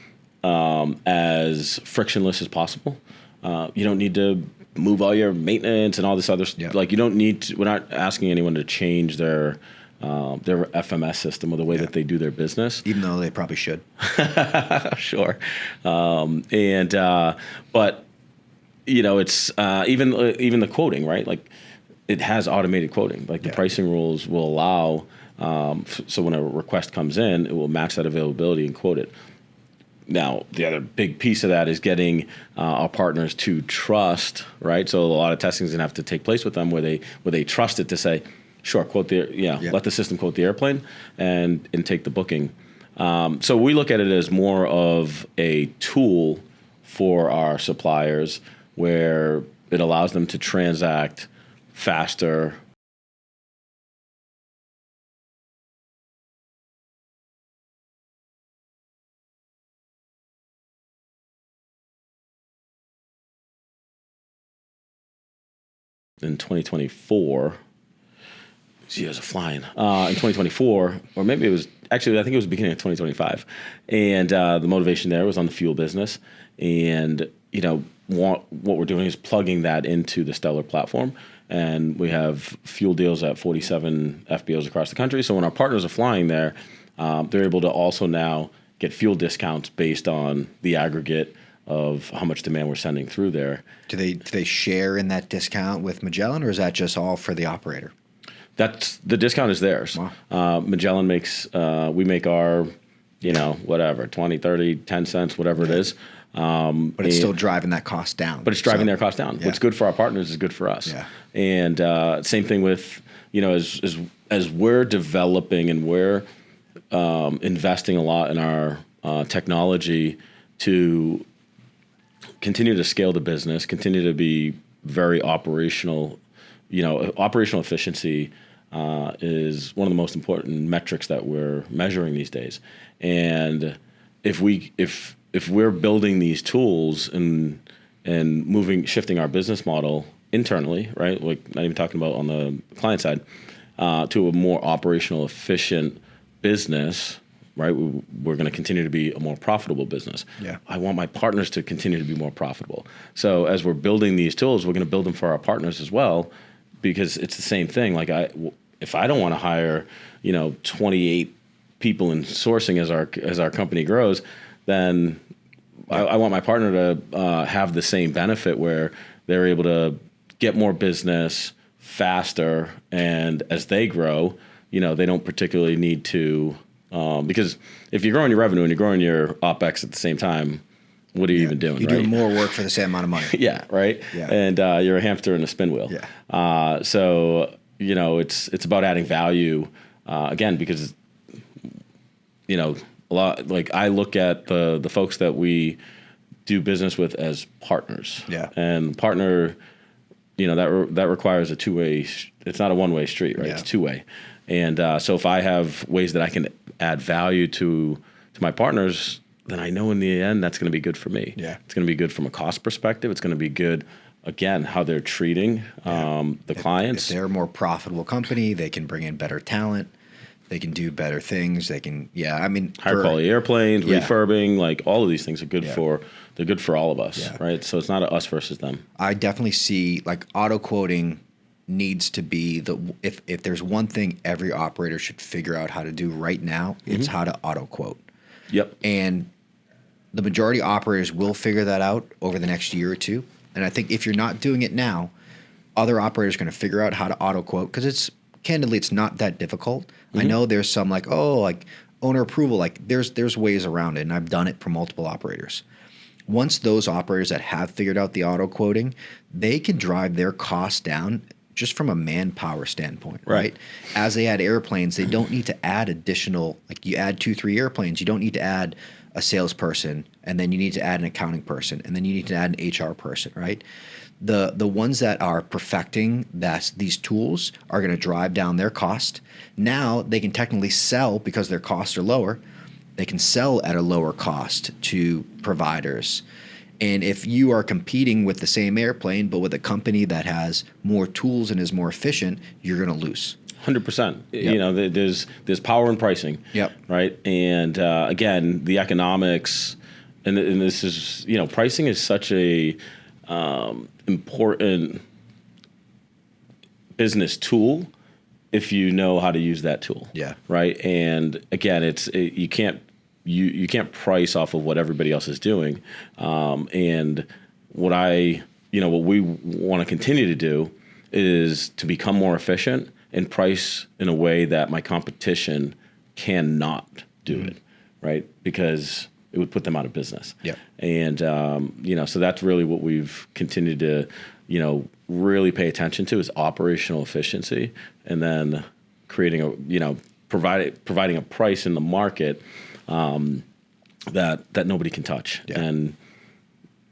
as frictionless as possible. You don't need to move all your maintenance and all this other stuff. Like, you don't need to. We're not asking anyone to change their FMS system or the way that they do their business, even though they probably should. Sure, but it's even the quoting, right? Like, it has automated quoting. Like, the pricing rules will allow, so when a request comes in, it will match that availability and quote it. Now, the other big piece of that is getting our partners to trust, right? So a lot of testing is going to have to take place with them where they trust it to say, sure, quote let the system quote the airplane and take the booking. So we look at it as more of a tool for our suppliers where it allows them to transact faster, in 2024. These years are flying. In 2024, or maybe it was actually, I think it was the beginning of 2025, and the motivation there was on the fuel business, and what we're doing is plugging that into the Stellar platform, and we have fuel deals at 47 FBOs across the country. So when our partners are flying there, they're able to also now get fuel discounts based on the aggregate of how much demand we're sending through there. Do they share in that discount with Magellan, or is that just all for the operator? That's the discount is theirs. Wow. Magellan makes, we make our, whatever, 20, 30, 10 cents, whatever it is. But it's still driving that cost down. But it's driving their cost down. Yeah. What's good for our partners is good for us. Yeah. And same thing with, as we're developing and we're investing a lot in our technology to continue to scale the business, continue to be very operational. Operational efficiency is one of the most important metrics that we're measuring these days. And if we're building these tools and shifting our business model internally, right? Like not even talking about on the client side, to a more operational efficient business, right? We're going to continue to be a more profitable business. Yeah. I want my partners to continue to be more profitable. So as we're building these tools, we're going to build them for our partners as well, because it's the same thing. Like if I don't want to hire, 28 people in sourcing as our company grows, then I want my partner to have the same benefit where they're able to get more business faster, and as they grow, they don't particularly need to because if you're growing your revenue and you're growing your OpEx at the same time, what are you even doing? You're doing more work for the same amount of money. Yeah, right. Yeah. And you're a hamster in a spin wheel. Yeah. So it's about adding value again, because a lot, like I look at the folks that we do business with as partners. Yeah. And partner, that requires a two-way. It's not a one-way street, right? Yeah. It's two-way. And so if I have ways that I can add value to my partners, then I know in the end that's going to be good for me. Yeah. It's going to be good from a cost perspective. It's going to be good, again, how they're treating the clients. If they're a more profitable company, they can bring in better talent. They can do better things. They can, higher quality airplanes, Yeah. refurbing, like all of these things are good they're good for all of us, Yeah. right? So it's not a us versus them. I definitely see like auto quoting needs to be if there's one thing every operator should figure out how to do right now, it's how to auto quote. Yep. And the majority of operators will figure that out over the next year or two. And I think if you're not doing it now, other operators are going to figure out how to auto quote, because candidly, it's not that difficult. I know there's some like owner approval, like there's ways around it, and I've done it for multiple operators. Once those operators that have figured out the auto quoting, they can drive their costs down just from a manpower standpoint, right? As they add airplanes, they don't need to add additional, like you add 2-3 airplanes, you don't need to add a salesperson, and then you need to add an accounting person, and then you need to add an HR person, right? The ones that are perfecting these tools are going to drive down their cost. Now they can technically sell, because their costs are lower, they can sell at a lower cost to providers. And if you are competing with the same airplane, but with a company that has more tools and is more efficient, you're going to lose. 100%. Yep. There's power in pricing. Yep. Right. And again, the economics, and this is, pricing is such a important business tool if you know how to use that tool. Yeah. Right. And again, you can't price off of what everybody else is doing. And what we want to continue to do is to become more efficient and price in a way that my competition cannot do it, right? Because it would put them out of business. Yeah. And, so that's really what we've continued to, really pay attention to, is operational efficiency, and then creating providing a price in the market that nobody can touch. Yeah. And,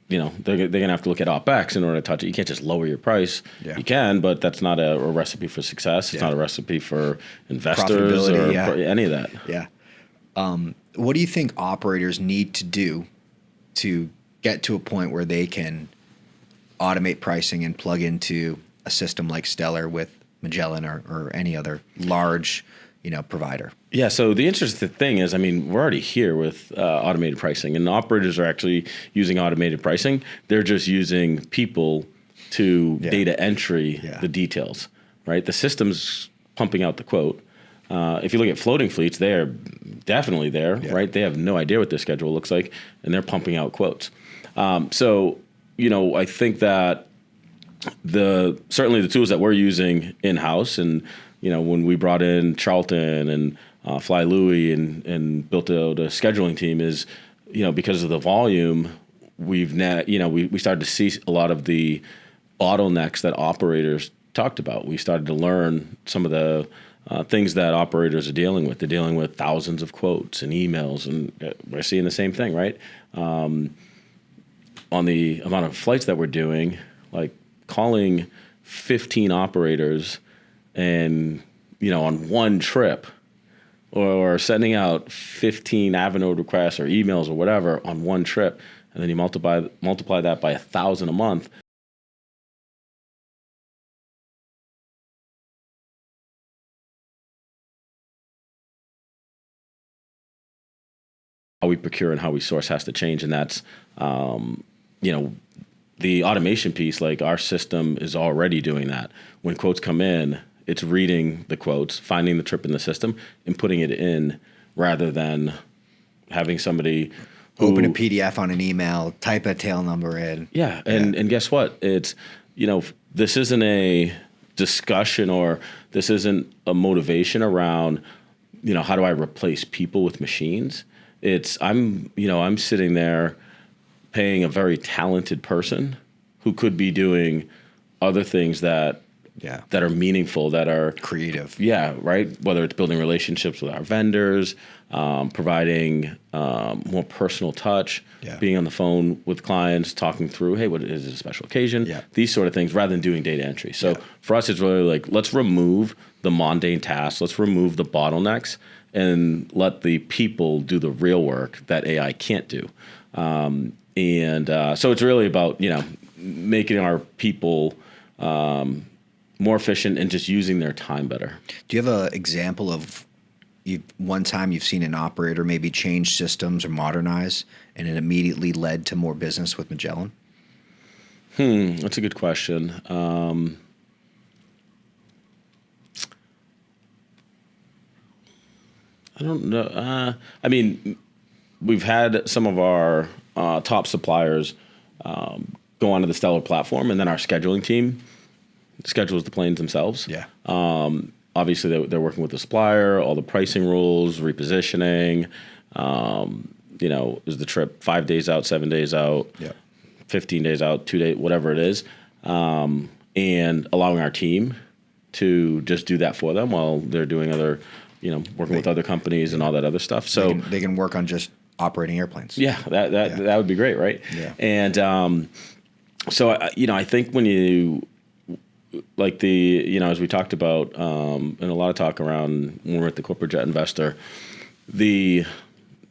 they're going to have to look at OpEx in order to touch it. You can't just lower your price. Yeah. You can, but that's not a recipe for success. It's not a recipe for investors or any of that. Yeah. What do you think operators need to do to get to a point where they can automate pricing and plug into a system like Stellar with Magellan or any other large, provider? Yeah. So the interesting thing is, we're already here with automated pricing, and operators are actually using automated pricing. They're just using people to data entry the details, right? The system's pumping out the quote. If you look at floating fleets, they are definitely there, right? They have no idea what their schedule looks like, and they're pumping out quotes. So, I think that certainly the tools that we're using in-house, and, when we brought in Charlton and Fly Louie and built out a scheduling team is, because of the volume, we started to see a lot of the bottlenecks that operators talked about. We started to learn some of the things that operators are dealing with. They're dealing with thousands of quotes and emails, and we're seeing the same thing, right? On the amount of flights that we're doing, like calling 15 operators and, on one trip, or sending out 15 Avinode requests or emails or whatever on one trip, and then you multiply that by 1,000 a month. How we procure and how we source has to change, and that's the automation piece. Like, our system is already doing that. When quotes come in, it's reading the quotes, finding the trip in the system, and putting it in, rather than having somebody open a PDF on an email, type a tail number in. Yeah, and guess what? It's this isn't a discussion, or this isn't a motivation around how do I replace people with machines. I'm sitting there paying a very talented person who could be doing other things that are meaningful, that are creative. Yeah, right. Whether it's building relationships with our vendors, providing more personal touch, being on the phone with clients, talking through, hey, what is it, a special occasion? These sort of things, rather than doing data entry. So for us, it's really like, let's remove the mundane tasks, let's remove the bottlenecks, and let the people do the real work that AI can't do. So it's really about making our people more efficient and just using their time better. Do you have an example of one time you've seen an operator maybe change systems or modernize, and it immediately led to more business with Magellan? That's a good question. I don't know. We've had some of our top suppliers go onto the Stellar platform, and then our scheduling team schedules the planes themselves. Yeah. Obviously, they're working with the supplier, all the pricing rules, repositioning. Is the trip 5 days out, 7 days out, 15 days out, 2 days, whatever it is, and allowing our team to just do that for them while they're doing other, working with other companies and all that other stuff. So they can work on just operating airplanes. Yeah, that would be great, right? Yeah. And so I think when you like as we talked about, and a lot of talk around when we're at the corporate jet investor, the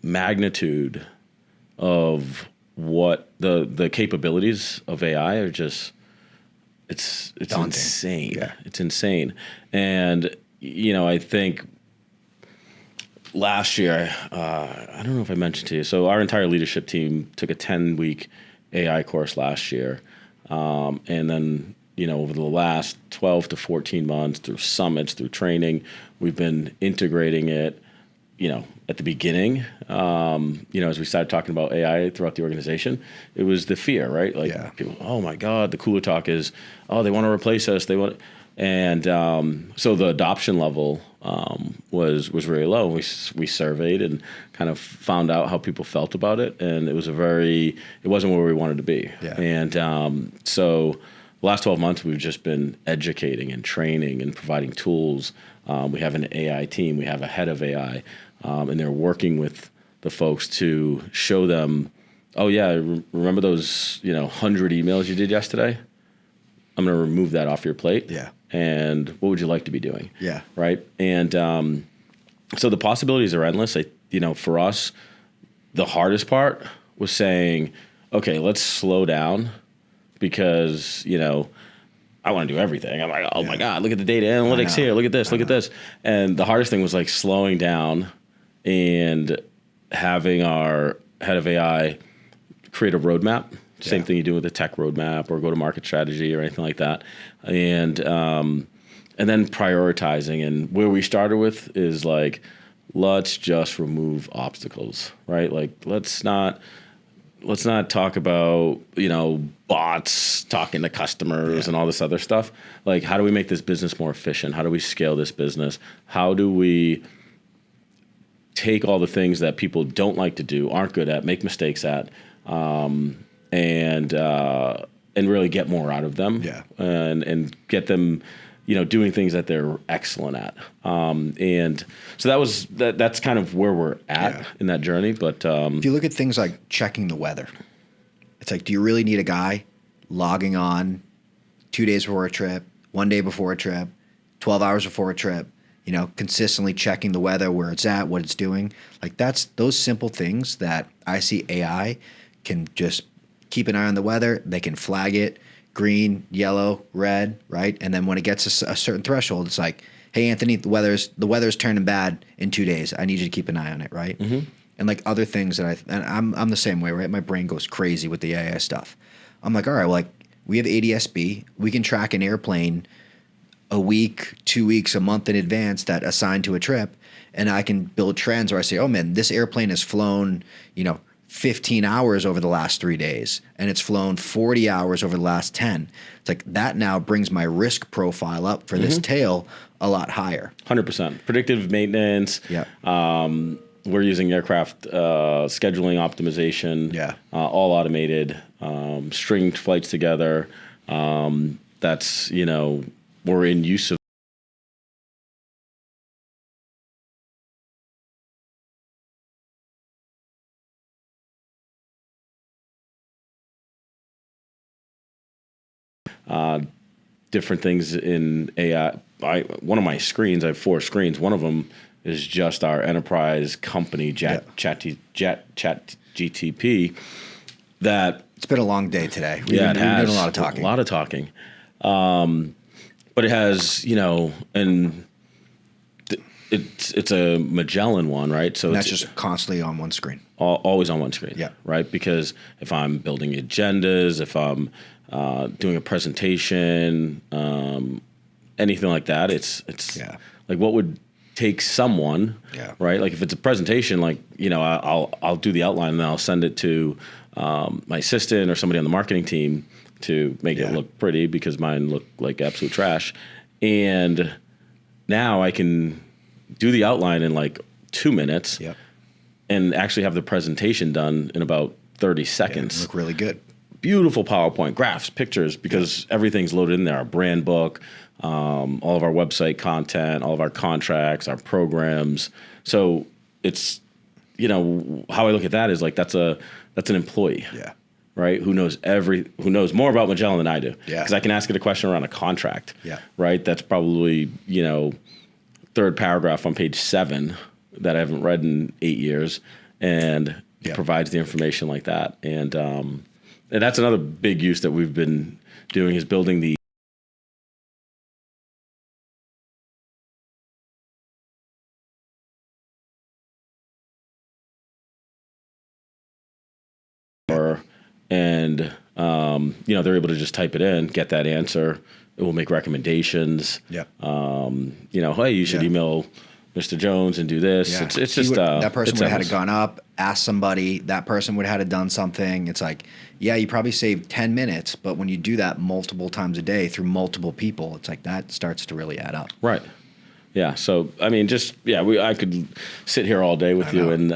magnitude of what the capabilities of AI are just, it's daunting. Insane. Yeah. It's insane. And I think last year, I don't know if I mentioned to you, so our entire leadership team took a 10-week AI course last year. And then, over the last 12 to 14 months, through summits, through training, we've been integrating it, at the beginning, as we started talking about AI throughout the organization, it was the fear, right? Like, people, oh my God, the cooler talk is, oh, they want to replace us. And so the adoption level was very low. We surveyed and kind of found out how people felt about it, and it wasn't where we wanted to be. Yeah. And so the last 12 months, we've just been educating and training and providing tools. We have an AI team. We have a head of AI, and they're working with the folks to show them, oh yeah, remember those 100 emails you did yesterday? I'm going to remove that off your plate. Yeah. And what would you like to be doing? Yeah. Right. And so the possibilities are endless. For us, the hardest part was saying, okay, let's slow down, because I want to do everything. I'm like, oh my God, look at the data analytics here. Look at this, look at this. And the hardest thing was like slowing down and having our head of AI create a roadmap. Same thing you do with a tech roadmap or go-to-market strategy or anything like that. And then prioritizing. And where we started with is like, let's just remove obstacles, right? Like, let's not talk about, bots talking to customers and all this other stuff. Like, how do we make this business more efficient? How do we scale this business? How do we take all the things that people don't like to do, aren't good at, make mistakes at, and really get more out of them, and get them, doing things that they're excellent at. And so that's kind of where we're at in that journey. But if you look at things like checking the weather, it's like, do you really need a guy logging on 2 days before a trip, 1 day before a trip, 12 hours before a trip, consistently checking the weather, where it's at, what it's doing? Like, that's those simple things that I see AI can just keep an eye on the weather. They can flag it, green, yellow, red, right? And then when it gets a certain threshold, it's like, hey, Anthony, the weather's turning bad in 2 days. I need you to keep an eye on it, right? Mm-hmm. And like other things that I'm the same way, right? My brain goes crazy with the AI stuff. I'm like, all right, well, like we have ADSB. We can track an airplane a week, 2 weeks, a month in advance that assigned to a trip. And I can build trends where I say, oh man, this airplane has flown, 15 hours over the last 3 days, and it's flown 40 hours over the last 10. It's like that now brings my risk profile up for this tail a lot higher. 100%. Predictive maintenance. Yeah. We're using aircraft scheduling optimization. Yeah. All automated, stringed flights together. That's, we're in use of different things in AI. One of my screens, I have 4 screens. One of them is just our enterprise company chat GTP. That it's been a long day today. We've been doing a lot of talking. A lot of talking. But it has, and it's a Magellan one, right? So that's just constantly on one screen. Always on one screen. Yeah. Right. Because if I'm building agendas, if I'm doing a presentation, anything like that, it's like what would take someone, right? Like if it's a presentation, like, I'll do the outline and then I'll send it to my assistant or somebody on the marketing team to make it look pretty, because mine look like absolute trash. And now I can do the outline in like 2 minutes and actually have the presentation done in about 30 seconds. Look really good. Beautiful PowerPoint, graphs, pictures, because everything's loaded in there. Our brand book, all of our website content, all of our contracts, our programs. So it's, how I look at that is like that's an employee. Yeah. Right? Who knows more about Magellan than I do. Yeah. Because I can ask it a question around a contract. Yeah. Right? That's probably, third paragraph on page 7 that I haven't read in 8 years, and it provides the information like that. And that's another big use that we've been doing, is building the and they're able to just type it in, get that answer. It will make recommendations. Yeah. Hey, you should email Mr. Jones and do this. Yeah. It's just that person would have had it gone up, asked somebody. That person would have had it done something. It's like, you probably saved 10 minutes, but when you do that multiple times a day through multiple people, it's like that starts to really add up. Right. Yeah. So I mean, I could sit here all day with you and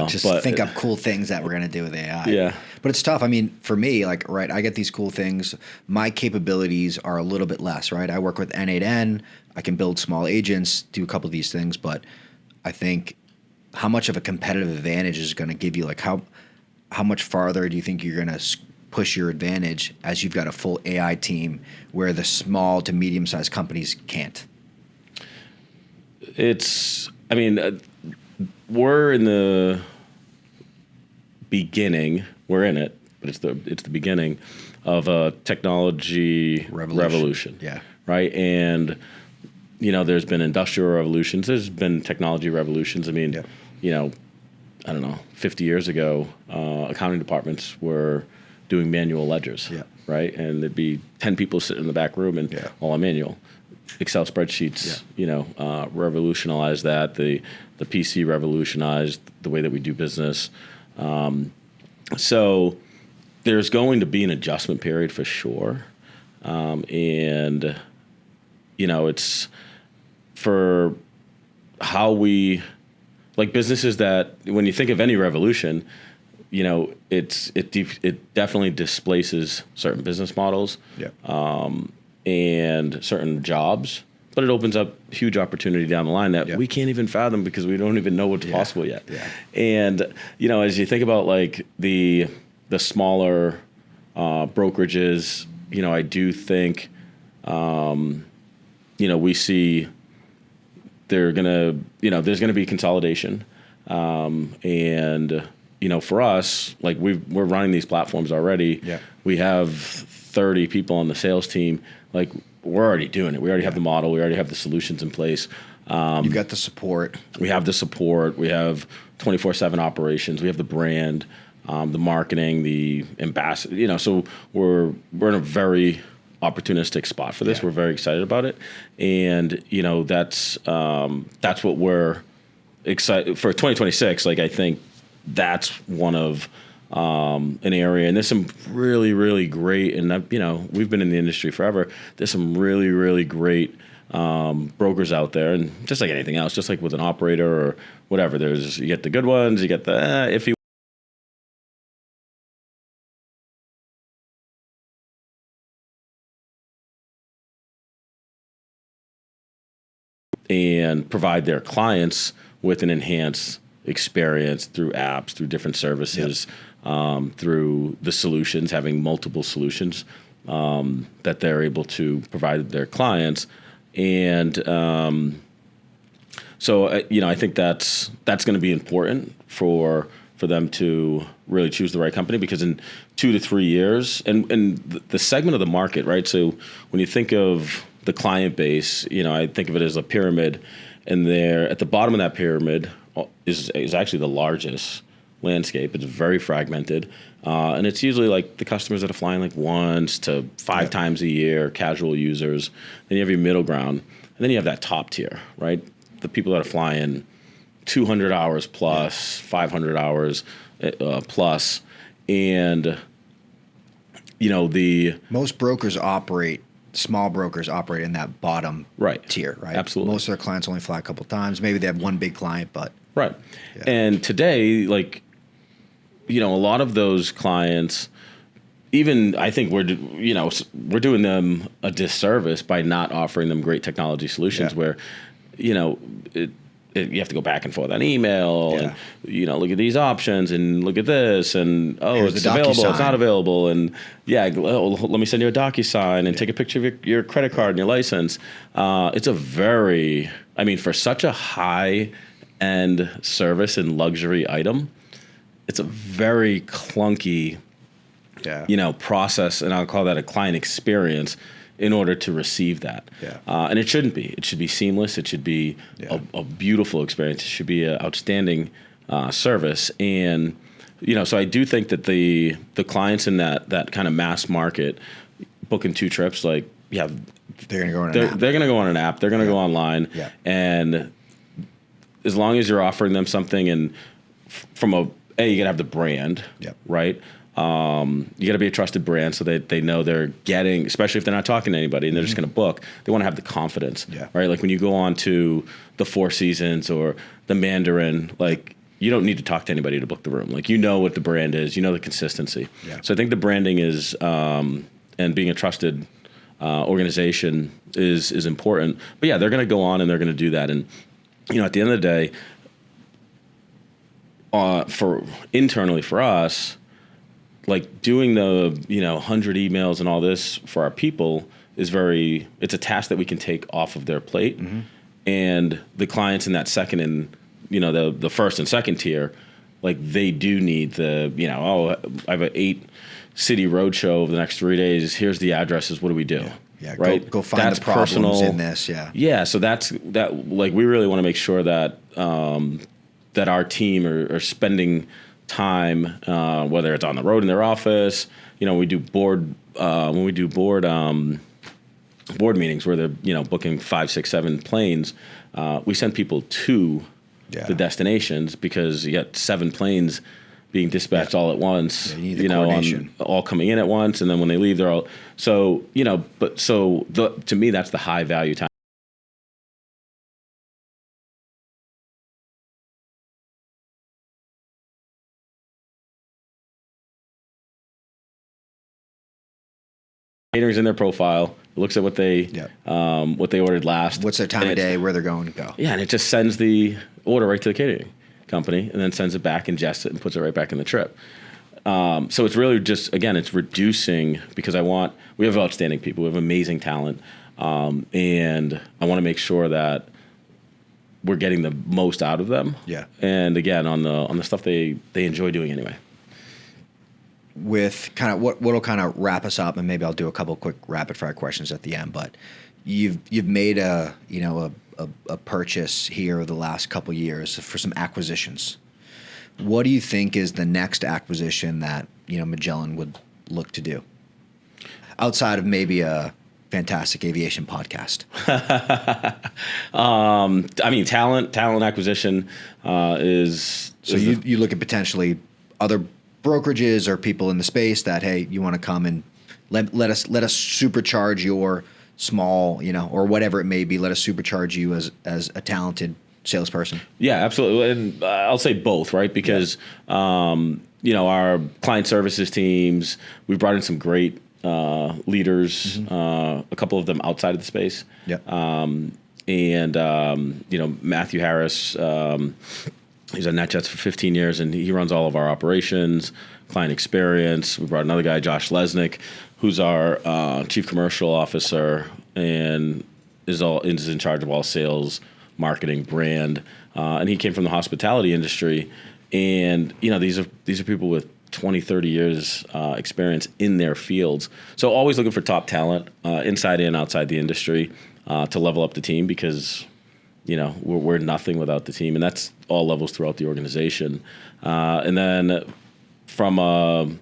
just think up cool things that we're gonna do with AI. Yeah. But it's tough. I mean, for me, like, right, I get these cool things. My capabilities are a little bit less, right? I work with N8N. I can build small agents, do a couple of these things, but I think how much of a competitive advantage is going to give you, like how much farther do you think you're going to push your advantage as you've got a full AI team where the small to medium-sized companies can't? We're in the beginning. We're in it. but it's the beginning of a technology revolution. Yeah. Right. And, there's been industrial revolutions. There's been technology revolutions. I mean, I don't know, 50 years ago, accounting departments were doing manual ledgers. Yeah. Right. And there'd be 10 people sitting in the back room and all on manual. Excel spreadsheets, revolutionized that. The PC revolutionized the way that we do business. So there's going to be an adjustment period for sure. And, it's for how we, like businesses that, when you think of any revolution, it definitely displaces certain business models. And certain jobs, but it opens up huge opportunity down the line that we can't even fathom because we don't even know what's possible yet. And, as you think about like the smaller brokerages, I do think, we see there's going to be consolidation. And, for us, like we're running these platforms already. We have 30 people on the sales team. Like we're already doing it. We already have the model. We already have the solutions in place. You've got the support. We have the support. We have 24/7 operations. We have the brand, the marketing, the ambassador. So we're in a very opportunistic spot for this. We're very excited about it, and that's what we're excited for 2026. Like I think that's one of an area, and there's some really, really great, and we've been in the industry forever. There's some really, really great brokers out there, and just like anything else, just like with an operator or whatever, you get the good ones, you get the iffy. And provide their clients with an enhanced experience through apps, through different services, through the solutions, having multiple solutions that they're able to provide their clients. And so, I think that's going to be important for them to really choose the right company, because in 2 to 3 years, and the segment of the market, right? So when you think of the client base, I think of it as a pyramid, and there at the bottom of that pyramid is actually the largest landscape. It's very fragmented, and it's usually like the customers that are flying like once to 5 times a year, casual users. Then you have your middle ground, and then you have that top tier, right? The people that are flying 200 hours plus, 500 hours plus, and most small brokers operate in that bottom tier, right? Absolutely. Most of their clients only fly a couple times. Maybe they have one big client, but And today, like, a lot of those clients, even I think we're doing them a disservice by not offering them great technology solutions where, you have to go back and forth on email and, look at these options and look at this and, it's available, it's not available. And let me send you a DocuSign and take a picture of your credit card and your license. It's for such a high end service and luxury item, it's a very clunky, process. And I'll call that a client experience in order to receive that. And it shouldn't be. It should be seamless. It should be a beautiful experience. It should be an outstanding service. And, so I do think that the clients in that kind of mass market booking 2 trips, like, they're going to go on an app. They're going to go on an app. They're going to go online. And as long as you're offering them something, and from you got to have the brand, right? You got to be a trusted brand so that they know they're getting, especially if they're not talking to anybody and they're just going to book, they want to have the confidence, right? Like when you go on to the Four Seasons or the Mandarin, like you don't need to talk to anybody to book the room. Like, what the brand is, the consistency. So I think the branding is, and being a trusted organization is important. But they're going to go on and they're going to do that. And, at the end of the day, internally for us, like doing the 100 emails and all this for our people it's a task that we can take off of their plate. And the clients in that second and the first and second tier, like they do need the, I have an 8-city roadshow over the next 3 days. Here's the addresses. What do we do? Yeah, right. Go find that's the problems personal. in this. Yeah. Yeah. So like we really want to make sure that that our team are spending time, whether it's on the road in their office. We do board meetings where they're booking 5, 6, 7 planes. We send people to the destinations because you got 7 planes being dispatched all at once. You need the coordination. All coming in at once, and then when they leave, they're all to me that's the high value time. Catering's in their profile. Looks at what they ordered last. What's their time of day, where they're going to go. Yeah, and it just sends the order right to the catering company, and then sends it back, ingests it, and puts it right back in the trip. So it's really just, again, it's reducing because we have outstanding people, we have amazing talent, and I want to make sure that we're getting the most out of them. Yeah. And again, on the stuff they enjoy doing anyway. With kind of what'll kind of wrap us up, and maybe I'll do a couple quick rapid fire questions at the end. But you've made a purchase here over the last couple years for some acquisitions. What do you think is the next acquisition that Magellan would look to do outside of maybe a fantastic aviation podcast? Talent acquisition is. So you look at potentially other brokerages or people in the space that, hey, you want to come and let us supercharge your small, or whatever it may be. Let us supercharge you as a talented salesperson. Yeah, absolutely. And I'll say both, right? Because our client services teams, we've brought in some great leaders, a couple of them outside of the space. Yeah. Matthew Harris. He's at NetJets for 15 years, and he runs all of our operations, client experience. We brought another guy, Josh Lesnick, who's our chief commercial officer and is in charge of all sales, marketing, brand, and he came from the hospitality industry. And these are people with 20, 30 years experience in their fields. So always looking for top talent, inside and outside the industry, to level up the team because we're nothing without the team, and that's all levels throughout the organization. And then from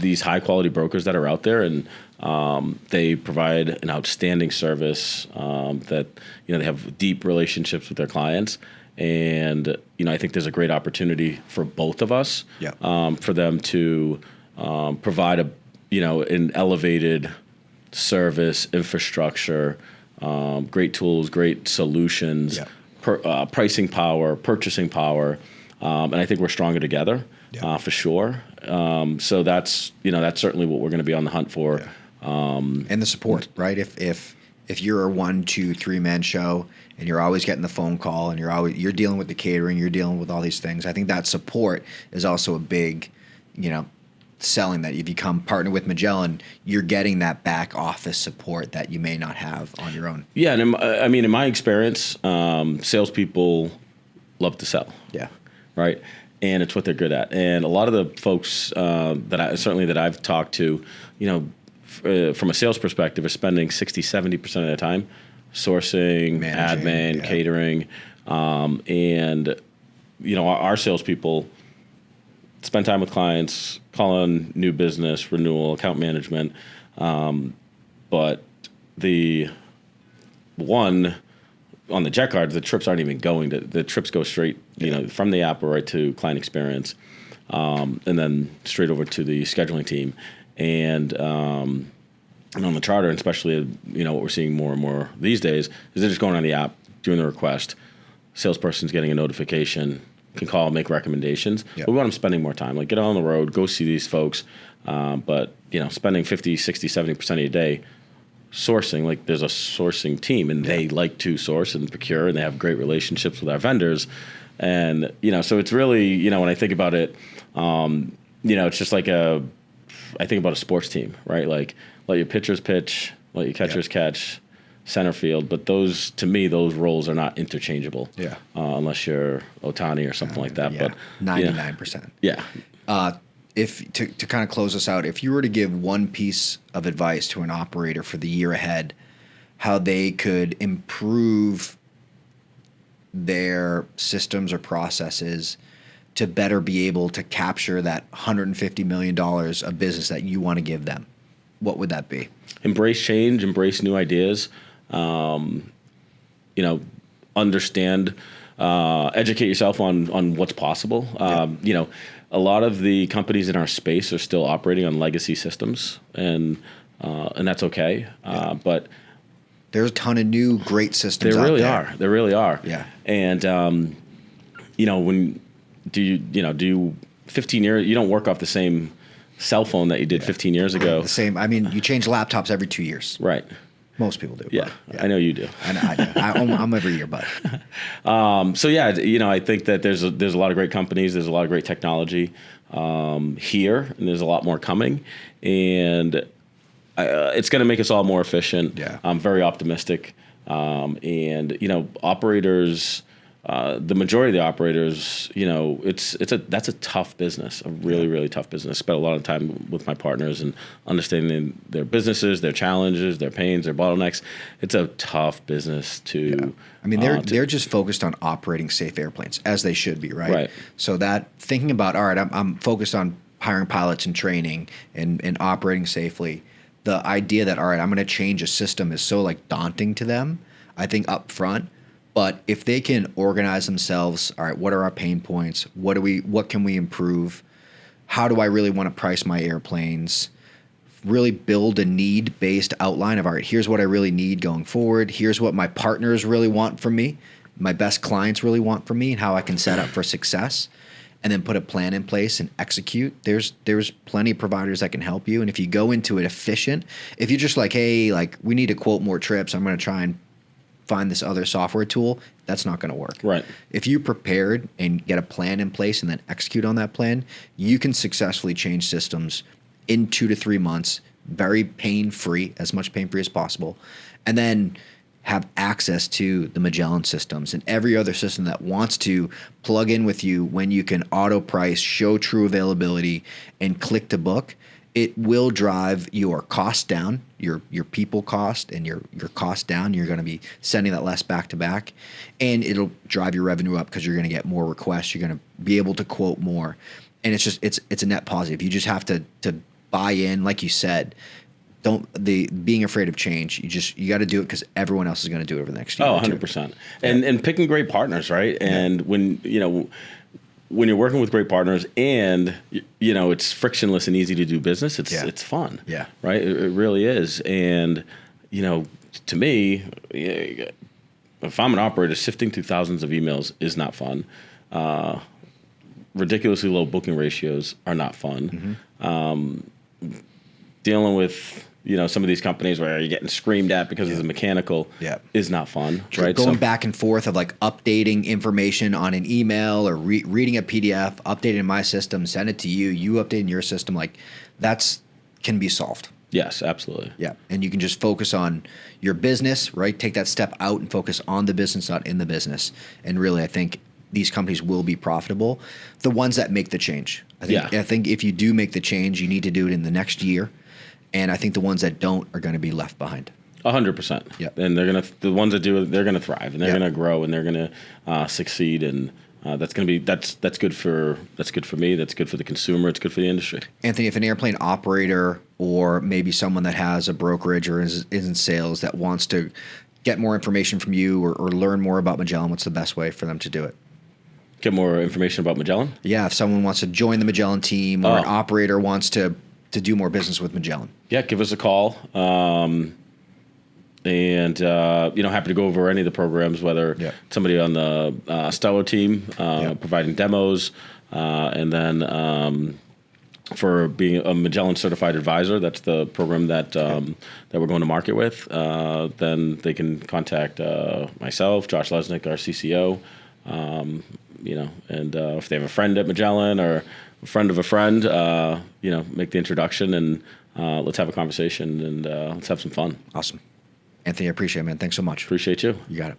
these high quality brokers that are out there, and they provide an outstanding service. That they have deep relationships with their clients, and I think there's a great opportunity for both of us. Yeah. For them to provide an elevated service infrastructure. Great tools, great solutions, pricing power, purchasing power, and I think we're stronger together, for sure. So that's certainly what we're going to be on the hunt for. And the support, right? If you're a 1, 2, 3-man show and you're always getting the phone call and you're dealing with the catering, you're dealing with all these things, I think that support is also a big, selling that if you come partner with Magellan, you're getting that back office support that you may not have on your own. Yeah, and in my experience, salespeople love to sell. Yeah. Right, and it's what they're good at. And a lot of the folks that I've talked to, from a sales perspective, are spending 60-70% of their time sourcing, admin, catering, and our salespeople spend time with clients, call on new business, renewal, account management. But the one on the jet cards, the trips aren't even going to, the trips go straight, from the app right to client experience, and then straight over to the scheduling team. And on the charter, and especially, what we're seeing more and more these days is they're just going on the app, doing the request. Salesperson's getting a notification, can call, make recommendations. Yep. But we want them spending more time. Like, get on the road, go see these folks. But, spending 50, 60, 70% of your day sourcing, like there's a sourcing team, and they like to source and procure, and they have great relationships with our vendors. And, so it's really, when I think about it, it's just like I think about a sports team, right? Like, let your pitchers pitch, let your catchers catch, center field. But to me, those roles are not interchangeable. Yeah. Unless you're Ohtani or something like that. Yeah. But 99%. Yeah. If to kind of close us out, if you were to give one piece of advice to an operator for the year ahead, how they could improve their systems or processes to better be able to capture that $150 million of business that you want to give them, what would that be? Embrace change, embrace new ideas, understand, educate yourself on what's possible. A lot of the companies in our space are still operating on legacy systems, and that's okay. But there's a ton of new great systems out there. There really are. Yeah. And, when do you 15 years, you don't work off the same cell phone that you did 15 years ago. The same. I mean, you change laptops every 2 years. Right. Most people do. Yeah. I know you do. I know. I'm every year, but. I think that there's a lot of great companies. There's a lot of great technology here, and there's a lot more coming. And it's going to make us all more efficient. Yeah. I'm very optimistic. Operators, the majority of the operators, that's a tough business, a really, really tough business. Spent a lot of time with my partners and understanding their businesses, their challenges, their pains, their bottlenecks. It's a tough business to. Yeah. I mean, they're just focused on operating safe airplanes, as they should be, right? Right. So that thinking about, all right, I'm focused on hiring pilots and training and operating safely. The idea that, all right, I'm going to change a system is so daunting to them, I think, up front. But if they can organize themselves, all right, what are our pain points? What can we improve? How do I really want to price my airplanes? Really build a need-based outline of, all right, here's what I really need going forward. Here's what my partners really want from me, my best clients really want from me, and how I can set up for success. And then put a plan in place and execute. There's plenty of providers that can help you. And if you go into it efficient, if you're just hey, we need to quote more trips, I'm going to try and find this other software tool, that's not going to work. Right. If you prepared and get a plan in place and then execute on that plan, you can successfully change systems in 2 to 3 months, very pain-free, as much pain-free as possible. And then have access to the Magellan systems and every other system that wants to plug in with you when you can auto price, show true availability, and click to book. It will drive your cost down, your people cost and your cost down. You're going to be sending that less back to back, and it'll drive your revenue up because you're going to get more requests. You're going to be able to quote more, and it's a net positive. You just have to buy in, like you said. Being afraid of change. You got to do it because everyone else is going to do it over the next year. 100%. And picking great partners, right? And when you're working with great partners and it's frictionless and easy to do business, it's fun. Yeah. Right? It really is. And to me, if I'm an operator, sifting through thousands of emails is not fun. Ridiculously low booking ratios are not fun. Mm-hmm. Dealing with some of these companies where you're getting screamed at because it's mechanical is not fun, right? Going back and forth of updating information on an email or reading a PDF, updating in my system, send it to you, you update in your system, that's can be solved. Yes, absolutely. Yeah, and you can just focus on your business, right? Take that step out and focus on the business, not in the business. And really, I think these companies will be profitable. The ones that make the change. I think if you do make the change, you need to do it in the next year. And I think the ones that don't are going to be left behind. 100%. Yep. And the ones that do it, they're going to thrive and they're going to grow and they're going to succeed. And that's going to be that's good for me. That's good for the consumer. It's good for the industry. Anthony, if an airplane operator or maybe someone that has a brokerage or is in sales that wants to get more information from you or learn more about Magellan, what's the best way for them to do it? Get more information about Magellan? Yeah, if someone wants to join the Magellan team or an operator wants to do more business with Magellan. Yeah, give us a call. And happy to go over any of the programs, whether somebody on the Stellar team providing demos, and then for being a Magellan certified advisor, that's the program that we're going to market with. Then they can contact myself, Josh Lesnick, our CCO. And if they have a friend at Magellan or a friend of a friend, make the introduction and let's have a conversation and let's have some fun. Awesome. Anthony, I appreciate it, man. Thanks so much. Appreciate you. You got it.